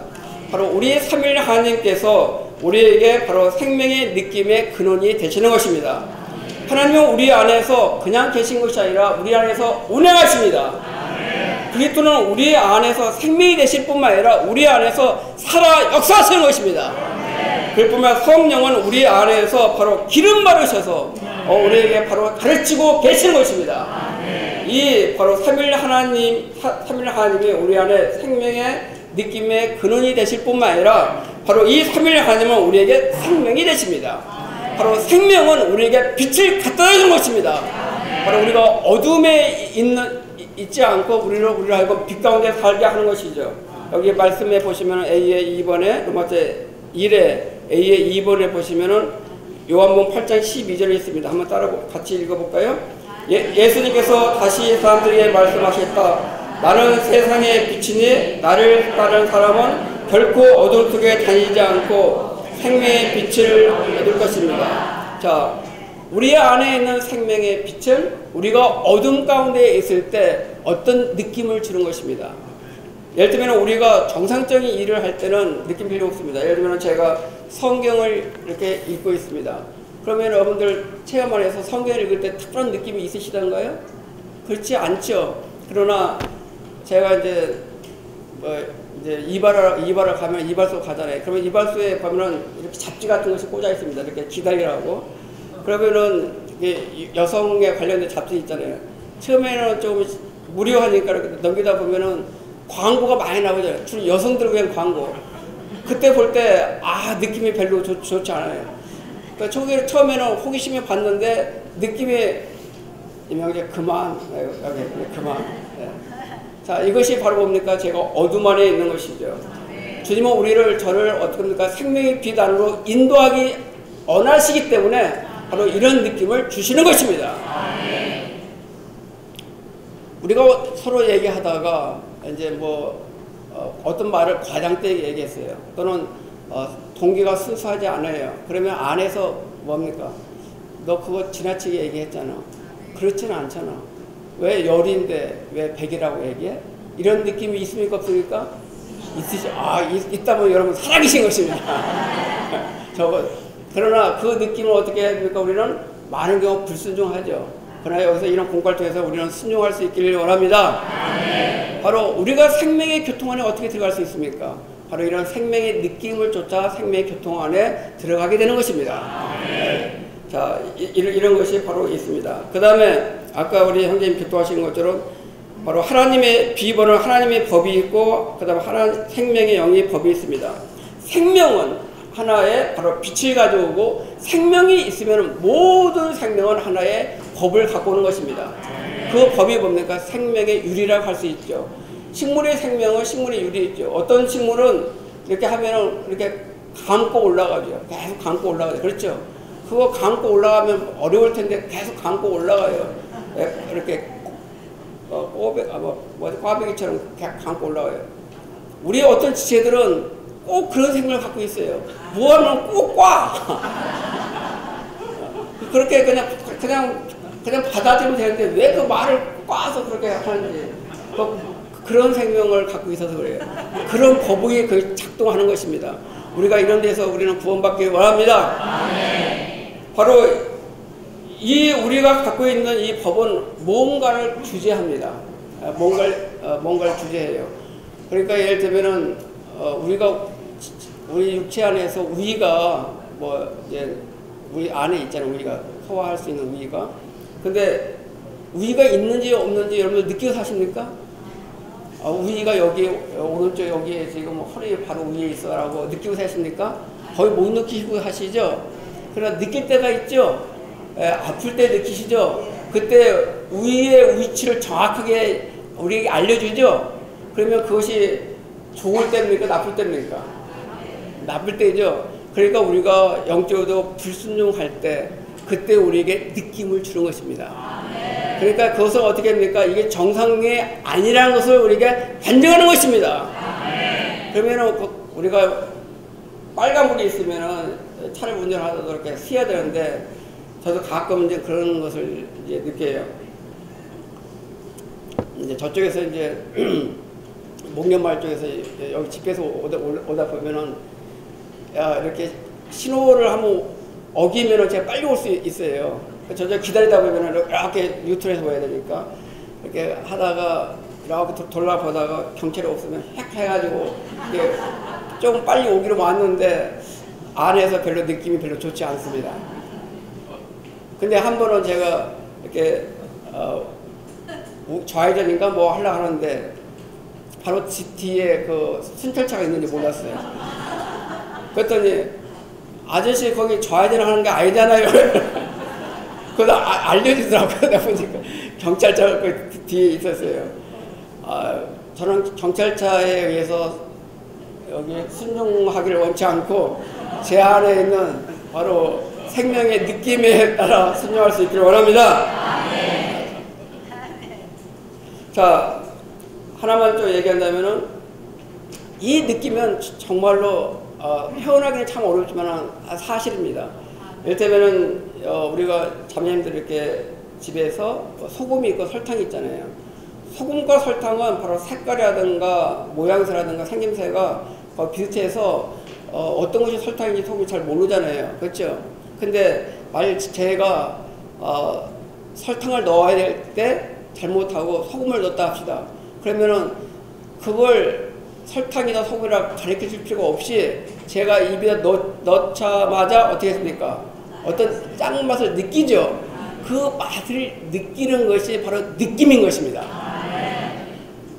바로 우리 삼일 하나님께서 우리에게 바로 생명의 느낌의 근원이 되시는 것입니다. 하나님은 우리 안에서 그냥 계신 것이 아니라 우리 안에서 운행하십니다. 그리스도는 우리 안에서 생명이 되실 뿐만 아니라 우리 안에서 살아 역사하시는 것입니다. 그뿐만 아니라 성령은 우리 안에서 바로 기름 바르셔서 우리에게 바로 가르치고 계시는 것입니다. 이 바로 삼일 하나님이 우리 안에 생명의 느낌의 근원이 되실 뿐만 아니라 바로 이 삼일 하나님은 우리에게 생명이 되십니다. 바로 생명은 우리에게 빛을 갖다 주는 것입니다. 바로 우리가 어둠에 있지 않고 우리를 하여금 빛 가운데 살게 하는 것이죠. 여기 말씀에 보시면 A의 2번에 로마서 1에 A의 2번에 보시면은 요한복음 8장 12절에 있습니다. 한번 같이 읽어볼까요? 예수님께서 다시 사람들에게 말씀하셨다. 나는 세상의 빛이니 나를 따르는 사람은 결코 어둠 속에 다니지 않고 생명의 빛을 얻을 것입니다. 자, 우리 안에 있는 생명의 빛은 우리가 어둠 가운데 있을 때 어떤 느낌을 주는 것입니다. 예를 들면 우리가 정상적인 일을 할 때는 느낌 필요 없습니다. 예를 들면 제가 성경을 이렇게 읽고 있습니다. 그러면 여러분들 체험 안에서 성경을 읽을 때 특별한 느낌이 있으시던가요? 그렇지 않죠. 그러나 제가 이제 이제 이발을 가면 이발소 가잖아요. 그러면 이발소에 가면은 이렇게 잡지 같은 것이 꽂아 있습니다. 이렇게 기다리라고. 그러면은 이게 여성에 관련된 잡지 있잖아요. 처음에는 좀 무료하니까 이렇게 넘기다 보면은 광고가 많이 나오잖아요. 주로 여성들을 위한 광고. 그때 볼 때 느낌이 별로 좋지 않아요. 그러니까 처음에는 호기심에 봤는데 느낌이 이제 그만. 네. 자, 이것이 바로 뭡니까? 제가 어둠 안에 있는 것이죠. 주님은 저를 어떻게 합니까? 생명의 빛 안으로 인도하기 원하시기 때문에 바로 이런 느낌을 주시는 것입니다. 우리가 서로 얘기하다가 이제 어떤 말을 과장 때 얘기했어요. 또는 동기가 순수하지 않아요. 그러면 안에서 뭡니까? 너 그거 지나치게 얘기했잖아. 그렇지는 않잖아. 왜 열인데 왜 백이라고 얘기해? 이런 느낌이 있습니까 없습니까? 있으시죠. 있다면 여러분 살아계신 것입니다. 그러나 그 느낌을 어떻게 해야 됩니까? 우리는 많은 경우 불순종하죠. 그러나 여기서 이런 공과를 통해서 우리는 순종할 수 있기를 원합니다. 바로 우리가 생명의 교통 안에 어떻게 들어갈 수 있습니까? 바로 이런 생명의 느낌을 쫓아 생명의 교통 안에 들어가게 되는 것입니다. 자, 이런 것이 바로 있습니다. 그 다음에 아까 우리 형제님 교통하신 것처럼 바로 하나님의 비번은 하나님의 법이 있고 그 다음에 생명의 영의 법이 있습니다. 생명은 하나의 바로 빛을 가져오고 생명이 있으면 모든 생명은 하나의 법을 갖고 오는 것입니다. 그 법이 뭡니까? 생명의 유리라고 할 수 있죠. 식물의 생명은 식물의 유리 있죠. 어떤 식물은 이렇게 하면은 이렇게 감고 올라가죠. 계속 감고 올라가죠. 그렇죠? 그거 감고 올라가면 어려울 텐데 계속 감고 올라가요. 이렇게 꽈배기처럼 감고 올라가요. 우리 어떤 지체들은 꼭 그런 생명을 갖고 있어요. 뭐하면 꼭 꽈. 그렇게 그냥 받아들이면 되는데 왜 그 말을 꽈서 그렇게 하는지 그런 생명을 갖고 있어서 그래요. 그런 법이 작동하는 것입니다. 우리가 이런 데서 우리는 구원받기 원합니다. 바로 우리가 갖고 있는 이 법은 뭔가를 주제합니다. 뭔가를 주제해요. 그러니까 예를 들면은 우리 육체 안에서 우위가 이제 우리 안에 있잖아요. 우리가 소화할 수 있는 우위가. 근데 우위가 있는지 없는지 여러분 느껴 사십니까? 우위가 여기 오른쪽 여기에 지금 허리 바로 위에 있어라고 느끼고 사십니까? 거의 못 느끼고 하시죠? 그러나 느낄 때가 있죠? 아플 때 느끼시죠? 그때 우위의 위치를 정확하게 우리에게 알려주죠? 그러면 그것이 좋을 때입니까? 나쁠 때입니까? 나쁠 때죠? 그러니까 우리가 영적으로 불순종할 때 그때 우리에게 느낌을 주는 것입니다. 그러니까 그것은 어떻게 합니까? 이게 정상이 아니라는 것을 우리에게 반증하는 것입니다. 그러면은 우리가 빨간불이 있으면은 차를 운전하다도 이렇게 쉬어야 되는데 저도 가끔 이제 그런 것을 이제 느껴요. 이제 저쪽에서 이제 목련마을 쪽에서 여기 집에서 오다 보면은 이렇게 신호를 한번 어기면은 제가 빨리 올 수 있어요. 저녁 기다리다 보면은 이렇게 유턴해서 와야 되니까 이렇게 하다가 이렇게 돌아보다가 경찰이 없으면 헥 해가지고 이게 조금 빨리 오기로 왔는데 안에서 느낌이 별로 좋지 않습니다. 근데 한 번은 제가 이렇게 좌회전인가 뭐 하려고 하는데 바로 뒤에 그 순찰차가 있는지 몰랐어요. 그랬더니 아저씨 거기 좌회전 하는 게 아니잖아요. 그거 알려주더라고요. 내가 보니까 경찰차가 그 뒤에 있었어요. 저는 경찰차에 의해서 여기 순종하기를 원치 않고 제 안에 있는 바로 생명의 느낌에 따라 순종할 수 있기를 원합니다. 자, 하나만 또 얘기한다면은 이 느낌은 정말로 표현하기는 참 어렵지만 사실입니다. 이를테면은 우리가 자매님들 이렇게 집에서 소금이 있고 설탕이 있잖아요. 소금과 설탕은 바로 색깔이라든가 모양새라든가 생김새가 비슷해서 어떤 것이 설탕인지 소금이 잘 모르잖아요. 그렇죠? 근데 제가 설탕을 넣어야 될 때 잘못하고 소금을 넣었다 합시다. 그러면은 그걸 설탕이나 소금이라 가르쳐줄 필요가 없이 제가 입에 넣자마자 어떻게 했습니까? 어떤 짠 맛을 느끼죠. 그 맛을 느끼는 것이 바로 느낌인 것입니다.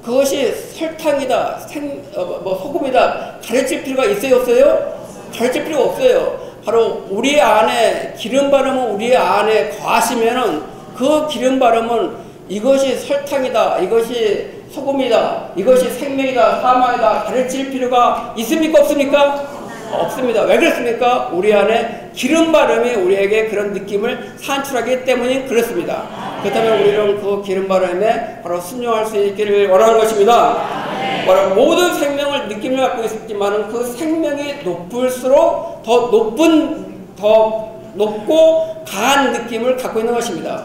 그것이 설탕이다, 소금이다 가르칠 필요가 있어요, 없어요? 가르칠 필요가 없어요. 바로 우리 안에 기름 바름은 우리 안에 거하시면은 그 기름 바름은 이것이 설탕이다, 이것이 소금이다, 이것이 생명이다, 사망이다 가르칠 필요가 있습니까, 없습니까? 없습니다. 왜 그렇습니까? 우리 안에 기름 바름이 우리에게 그런 느낌을 산출하기 때문에 그렇습니다. 그렇다면 우리는 그 기름 바람에 바로 순종할 수 있기를 원하는 것입니다. 바로 모든 생명을 느낌을 갖고 있지만 그 생명이 높을수록 더 높고 강한 느낌을 갖고 있는 것입니다.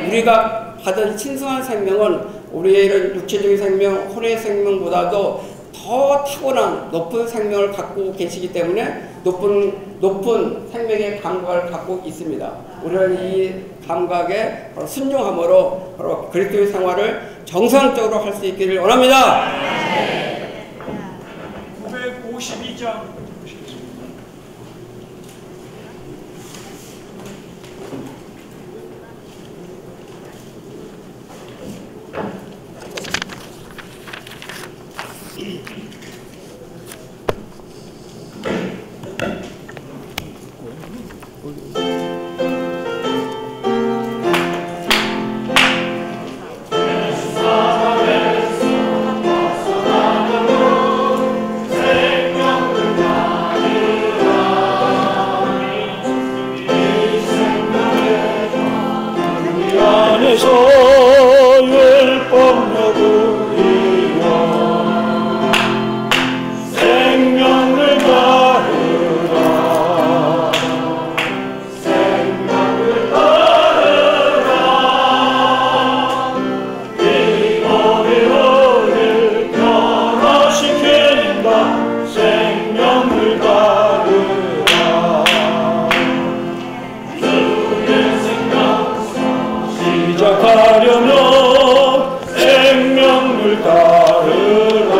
우리가 받은 신성한 생명은 우리의 이런 육체적인 생명, 혼의 생명보다도 더 타고난 높은 생명을 갖고 계시기 때문에 높은 생명의 감각을 갖고 있습니다. 우리는 이 감각에 바로 순종함으로 바로 그리스도의 생활을 정상적으로 할 수 있기를 원합니다. 952장 시작하려면 생명을 따르라.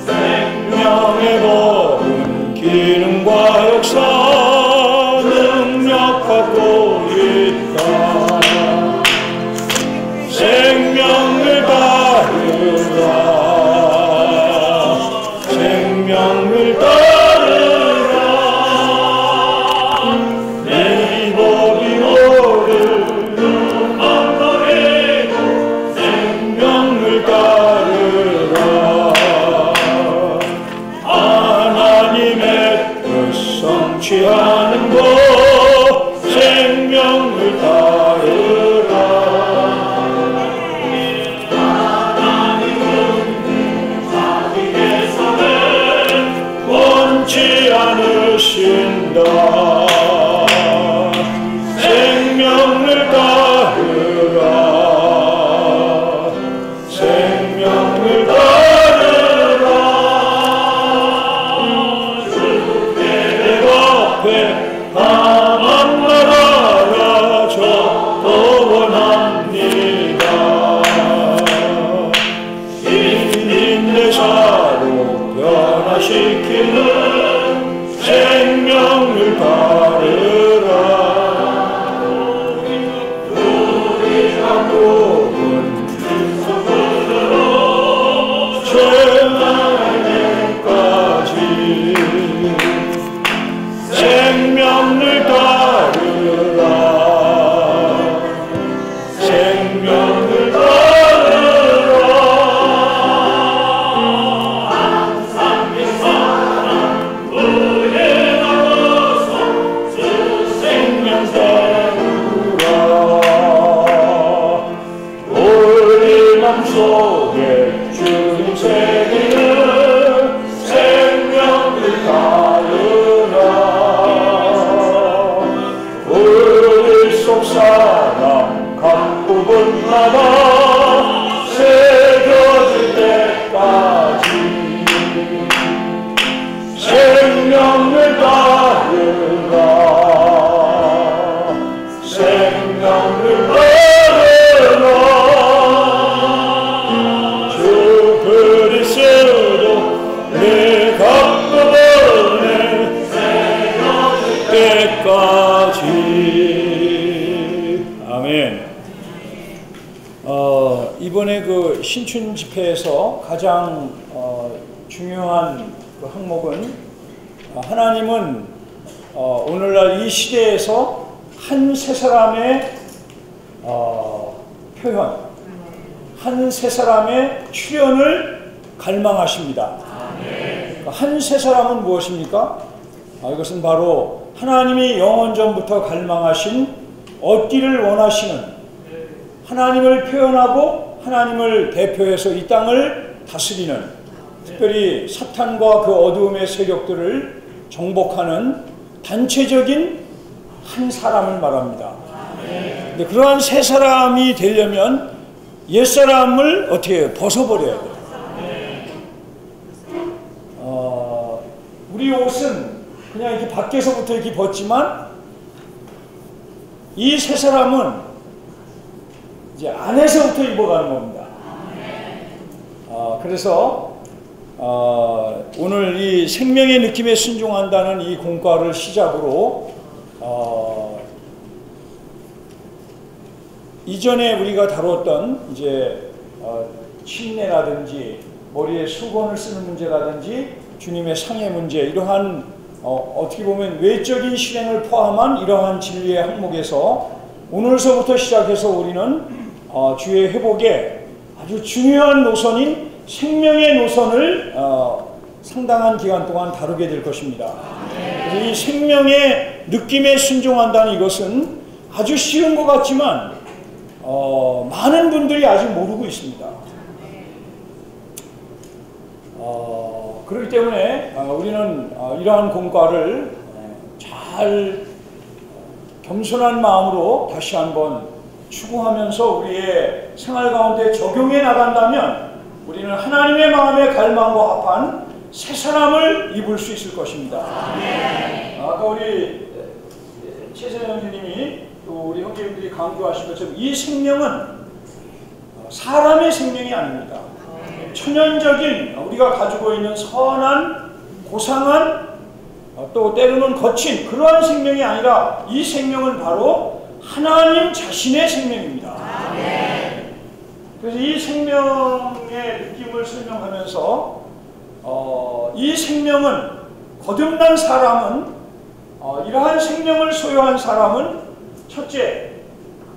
생명의 법은 기능과 역사 능력 갖고 있다. 생명을 따르라. 생명을 따르라. 하는 것 생명을 따르라. 하나님은 자기에서는 원치 않으신다. 생명을 따르라. 생명을 따르라. 다만 나라라 저도 원합니다. 인내사로 변화시키는 생명을 따르라. 우리가 꼽은 그리스도로 최나에까지 생명을 따르라. 생명을 따르라. 항상 빛나는 우리의 나라서 주 생명 따르라. 우리 맘속에 주님 새기는 그 신춘 집회에서 가장 중요한 그 항목은 하나님은 오늘날 이 시대에서 한 세 사람의 표현, 한 세 사람의 출현을 갈망하십니다. 한 세 사람은 무엇입니까? 이것은 바로 하나님이 영원전부터 갈망하신 얻기를 원하시는 하나님을 표현하고 하나님을 대표해서 이 땅을 다스리는, 특별히 사탄과 그 어두움의 세력들을 정복하는 단체적인 한 사람을 말합니다. 근데 그러한 세 사람이 되려면 옛사람을 어떻게 해요? 벗어버려야 돼요. 우리 옷은 그냥 이렇게 밖에서부터 이렇게 벗지만 이 세 사람은 이제 안에서부터 입어가는 겁니다. 그래서 오늘 이 생명의 느낌에 순종한다는 이 공과를 시작으로 이전에 우리가 다뤘던 이제 침례라든지 머리에 수건을 쓰는 문제라든지 주님의 상해 문제, 이러한 어떻게 보면 외적인 실행을 포함한 이러한 진리의 항목에서 오늘서부터 시작해서 우리는 주의 회복에 아주 중요한 노선인 생명의 노선을 상당한 기간 동안 다루게 될 것입니다. 그래서 이 생명의 느낌에 순종한다는 이것은 아주 쉬운 것 같지만 많은 분들이 아직 모르고 있습니다. 그렇기 때문에 우리는 이러한 공과를 잘 겸손한 마음으로 다시 한번 추구하면서 우리의 생활 가운데 적용해 나간다면 우리는 하나님의 마음의 갈망과 합한 새 사람을 입을 수 있을 것입니다. 아까 우리 최세영 형님이 또 우리 형제님들이 강조하신 것처럼 이 생명은 사람의 생명이 아닙니다. 천연적인 우리가 가지고 있는 선한, 고상한, 또 때로는 거친 그러한 생명이 아니라 이 생명은 바로 하나님 자신의 생명입니다. 그래서 이 생명의 느낌을 설명하면서 이 생명은, 거듭난 사람은, 이러한 생명을 소유한 사람은 첫째,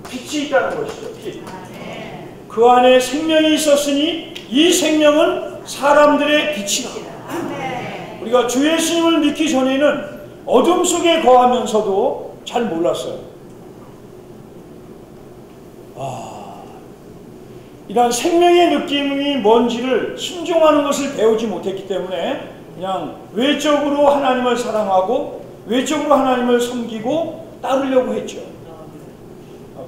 빛이 있다는 것이죠. 빛. 그 안에 생명이 있었으니 이 생명은 사람들의 빛이다. 우리가 주 예수님을 믿기 전에는 어둠 속에 거하면서도 잘 몰랐어요. 이런 생명의 느낌이 뭔지를 순종하는 것을 배우지 못했기 때문에 그냥 외적으로 하나님을 사랑하고 외적으로 하나님을 섬기고 따르려고 했죠.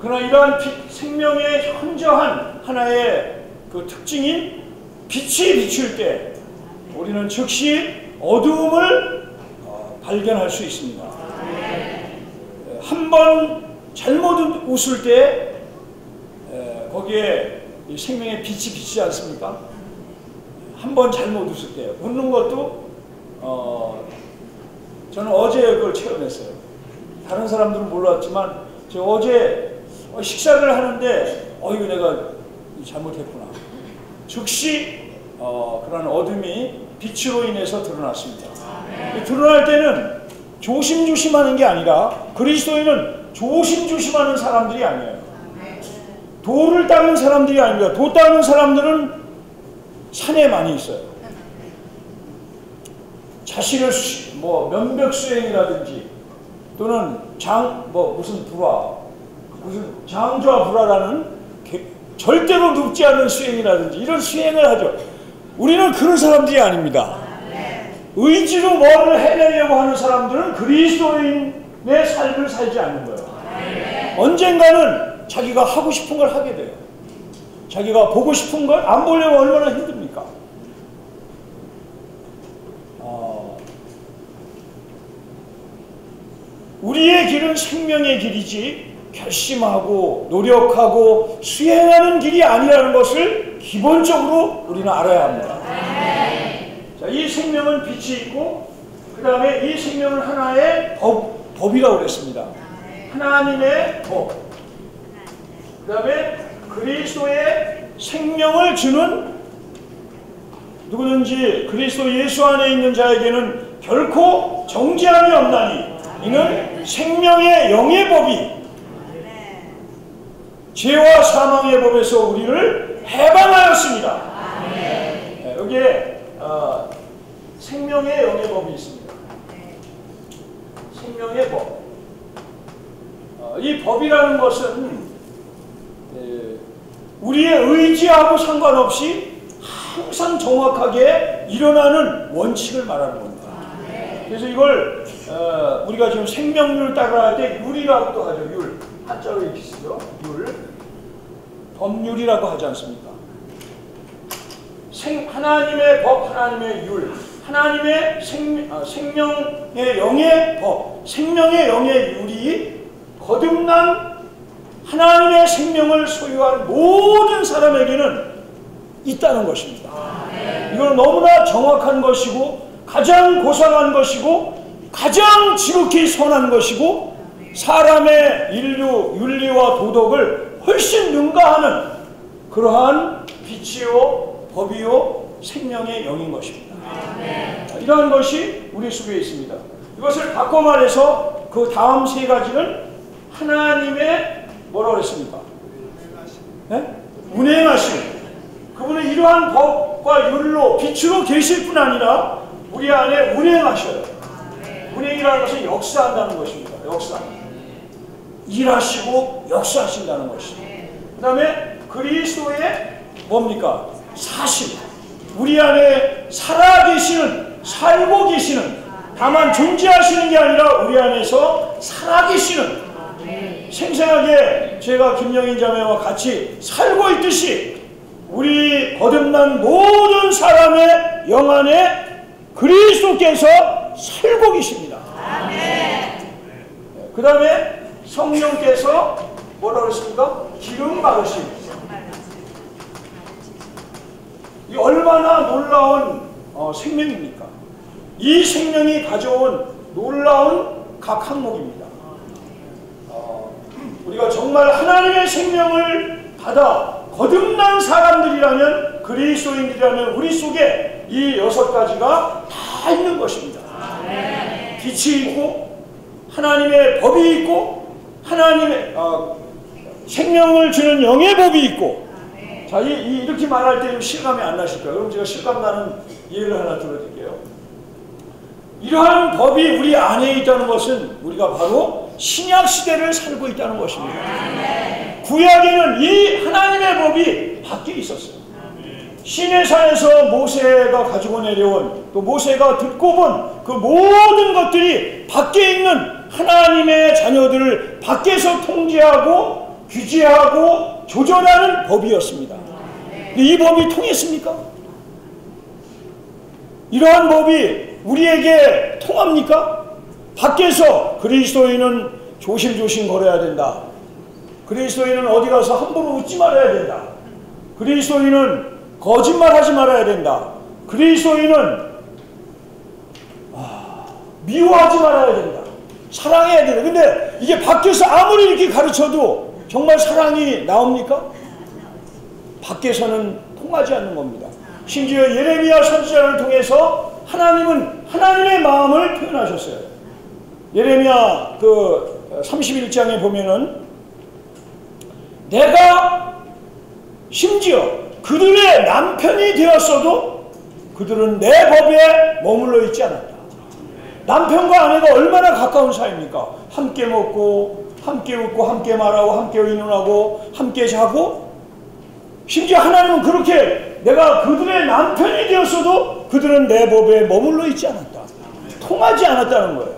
그러나 이러한 생명의 현저한 하나의 그 특징인 빛이 비출 때 우리는 즉시 어두움을 발견할 수 있습니다. 한 번 잘못 웃을 때 거기에 이 생명의 빛이 비치지 않습니까? 한 번 잘못 웃을 때 웃는 것도 저는 어제 그걸 체험했어요. 다른 사람들은 몰랐지만 저 어제 식사를 하는데 이거 내가 잘못했구나. 즉시 그런 어둠이 빛으로 인해서 드러났습니다. 드러날 때는 조심조심하는 게 아니라 그리스도인은 조심조심하는 사람들이 아니에요. 돌을 닦는 사람들이 아닙니다. 돌 닦는 사람들은 산에 많이 있어요. 자신을 면벽 수행이라든지 또는 무슨 불화, 무슨 장좌 불화라는 절대로 눕지 않는 수행이라든지 이런 수행을 하죠. 우리는 그런 사람들이 아닙니다. 의지로 뭐를 해내려고 하는 사람들은 그리스도인의 삶을 살지 않는 거예요. 언젠가는 자기가 하고 싶은 걸 하게 돼요. 자기가 보고 싶은 걸 안 보려면 얼마나 힘듭니까? 우리의 길은 생명의 길이지 결심하고 노력하고 수행하는 길이 아니라는 것을 기본적으로 우리는 알아야 합니다. 자, 이 생명은 빛이 있고 그 다음에 이 생명은 하나의 법이라고 그랬습니다. 하나님의 법. 그 다음에 그리스도의 생명을 주는 누구든지 그리스도 예수 안에 있는 자에게는 결코 정죄함이 없나니 이는 생명의 영의 법이 죄와 사망의 법에서 우리를 해방하였습니다. 여기에 생명의 영의 법이 있습니다. 생명의 법. 이 법이라는 것은 우리의 의지하고 상관없이 항상 정확하게 일어나는 원칙을 말하는 겁니다. 그래서 이걸 우리가 지금 생명률 따라할 때 율이라고도 하죠. 율. 한자로 이렇게 쓰죠. 율. 법률이라고 하지 않습니까? 하나님의 법, 하나님의 율, 하나님의 생명의 영의 법, 생명의 영의 율이 거듭난 하나님의 생명을 소유한 모든 사람에게는 있다는 것입니다. 이건 너무나 정확한 것이고 가장 고상한 것이고 가장 지극히 선한 것이고 사람의 인류, 윤리와 도덕을 훨씬 능가하는 그러한 빛이요 법이요 생명의 영인 것입니다. 이러한 것이 우리 속에 있습니다. 이것을 바꿔 말해서 그 다음 세 가지는 하나님의 뭐라고 그랬습니까? 네? 운행하심. 그분은 이러한 법과 율로 빛으로 계실 뿐 아니라 우리 안에 운행하셔요. 운행이라는 것은 역사한다는 것입니다. 역사. 일하시고 역사하신다는 것입니다. 그 다음에 그리스도의 뭡니까? 사실. 우리 안에 살아계시는, 살고 계시는, 다만 존재하시는 게 아니라 우리 안에서 살아계시는, 생생하게 제가 김영인 자매와 같이 살고 있듯이 우리 거듭난 모든 사람의 영 안에 그리스도께서 살고 계십니다. 그 다음에 성령께서 뭐라고 했습니까? 기름 바르심. 이 얼마나 놀라운 생명입니까? 이 생명이 가져온 놀라운 각 항목입니다. 우리가 정말 하나님의 생명을 받아 거듭난 사람들이라면, 그리스도인들이라면 우리 속에 이 6가지가 다 있는 것입니다. 빛이 있고 하나님의 법이 있고 하나님의 생명을 주는 영의 법이 있고. 자, 이렇게 말할 때 좀 실감이 안 나실 거예요. 그럼 제가 실감 나는 예를 하나 들어드릴게요. 이러한 법이 우리 안에 있다는 것은 우리가 바로 신약 시대를 살고 있다는 것입니다. 구약에는 이 하나님의 법이 밖에 있었어요. 시내산에서 모세가 가지고 내려온, 또 모세가 듣고 본 그 모든 것들이 밖에 있는 하나님의 자녀들을 밖에서 통제하고 규제하고 조절하는 법이었습니다. 근데 이 법이 통했습니까? 이러한 법이 우리에게 통합니까? 밖에서 그리스도인은 조심조심 걸어야 된다. 그리스도인은 어디 가서 함부로 웃지 말아야 된다. 그리스도인은 거짓말하지 말아야 된다. 그리스도인은 미워하지 말아야 된다. 사랑해야 된다. 근데 이게 밖에서 아무리 이렇게 가르쳐도 정말 사랑이 나옵니까? 밖에서는 통하지 않는 겁니다. 심지어 예레미야 선지자를 통해서 하나님은 하나님의 마음을 표현하셨어요. 예레미야 그 31장에 보면은 내가 심지어 그들의 남편이 되었어도 그들은 내 법에 머물러 있지 않았다. 남편과 아내가 얼마나 가까운 사이입니까? 함께 먹고 함께 웃고 함께 말하고 함께 의논하고 함께 자고. 심지어 하나님은 그렇게 내가 그들의 남편이 되었어도 그들은 내 법에 머물러 있지 않았다. 통하지 않았다는 거예요.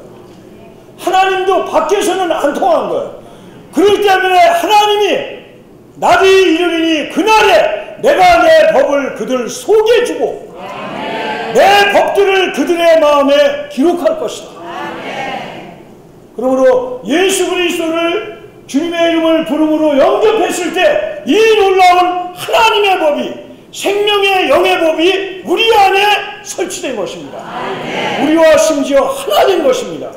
하나님도 밖에서는 안 통한 거예요. 그렇기 때문에 하나님이 날이 이르리니 그날에 내가 내 법을 그들 속에 주고 내 법들을 그들의 마음에 기록할 것이다. 그러므로 예수 그리스도를 주님의 이름을 부름으로 영접했을 때 이 놀라운 하나님의 법이, 생명의 영의 법이 우리 안에 설치된 것입니다. 우리와 심지어 하나 된 것입니다.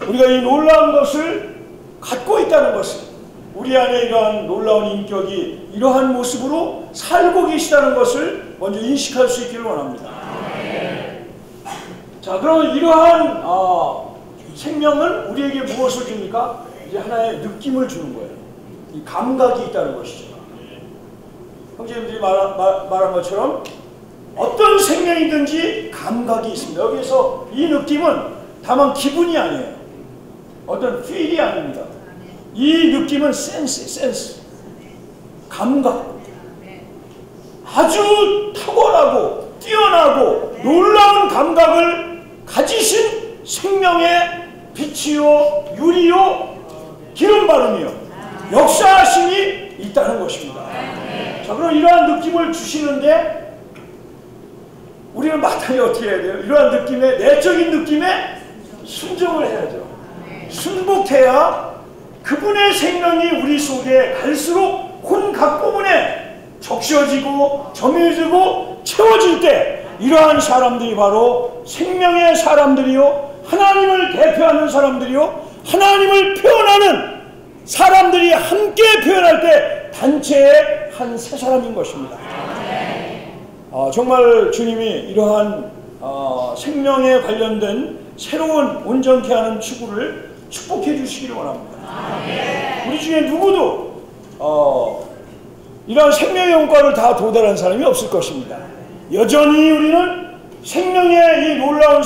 우리가 이 놀라운 것을 갖고 있다는 것을 우리 안에 이러한 놀라운 인격이 이러한 모습으로 살고 계시다는 것을 먼저 인식할 수 있기를 원합니다. 자, 그럼 이러한 생명은 우리에게 무엇을 줍니까? 이제 하나의 느낌을 주는 거예요. 이 감각이 있다는 것이죠. 형제님들이 말한 것처럼 어떤 생명이든지 감각이 있습니다. 여기서 이 느낌은 다만 기분이 아니에요. 어떤 feel이 아닙니다. 이 느낌은 센스, 감각. 아주 탁월하고 뛰어나고 놀라운 감각을 가지신 생명의 빛이요, 유리요, 기름바름이요, 역사하심이 있다는 것입니다. 자, 그럼 이러한 느낌을 주시는데 우리는 마땅히 어떻게 해야 돼요? 이러한 느낌에, 내적인 느낌에 순종을 해야죠. 순복해야 그분의 생명이 우리 속에 갈수록 혼 각 부분에 적셔지고 점유지고 채워질 때 이러한 사람들이 바로 생명의 사람들이요, 하나님을 대표하는 사람들이요, 하나님을 표현하는 사람들이 함께 표현할 때 단체의 한 세 사람인 것입니다. 정말 주님이 이러한 생명에 관련된 새로운 온전케 하는 추구를 축복해 주시기를 원합니다. 우리 중에 누구도 이러한 생명의 영광을 다 도달한 사람이 없을 것입니다. 여전히 우리는 생명의 이 놀라운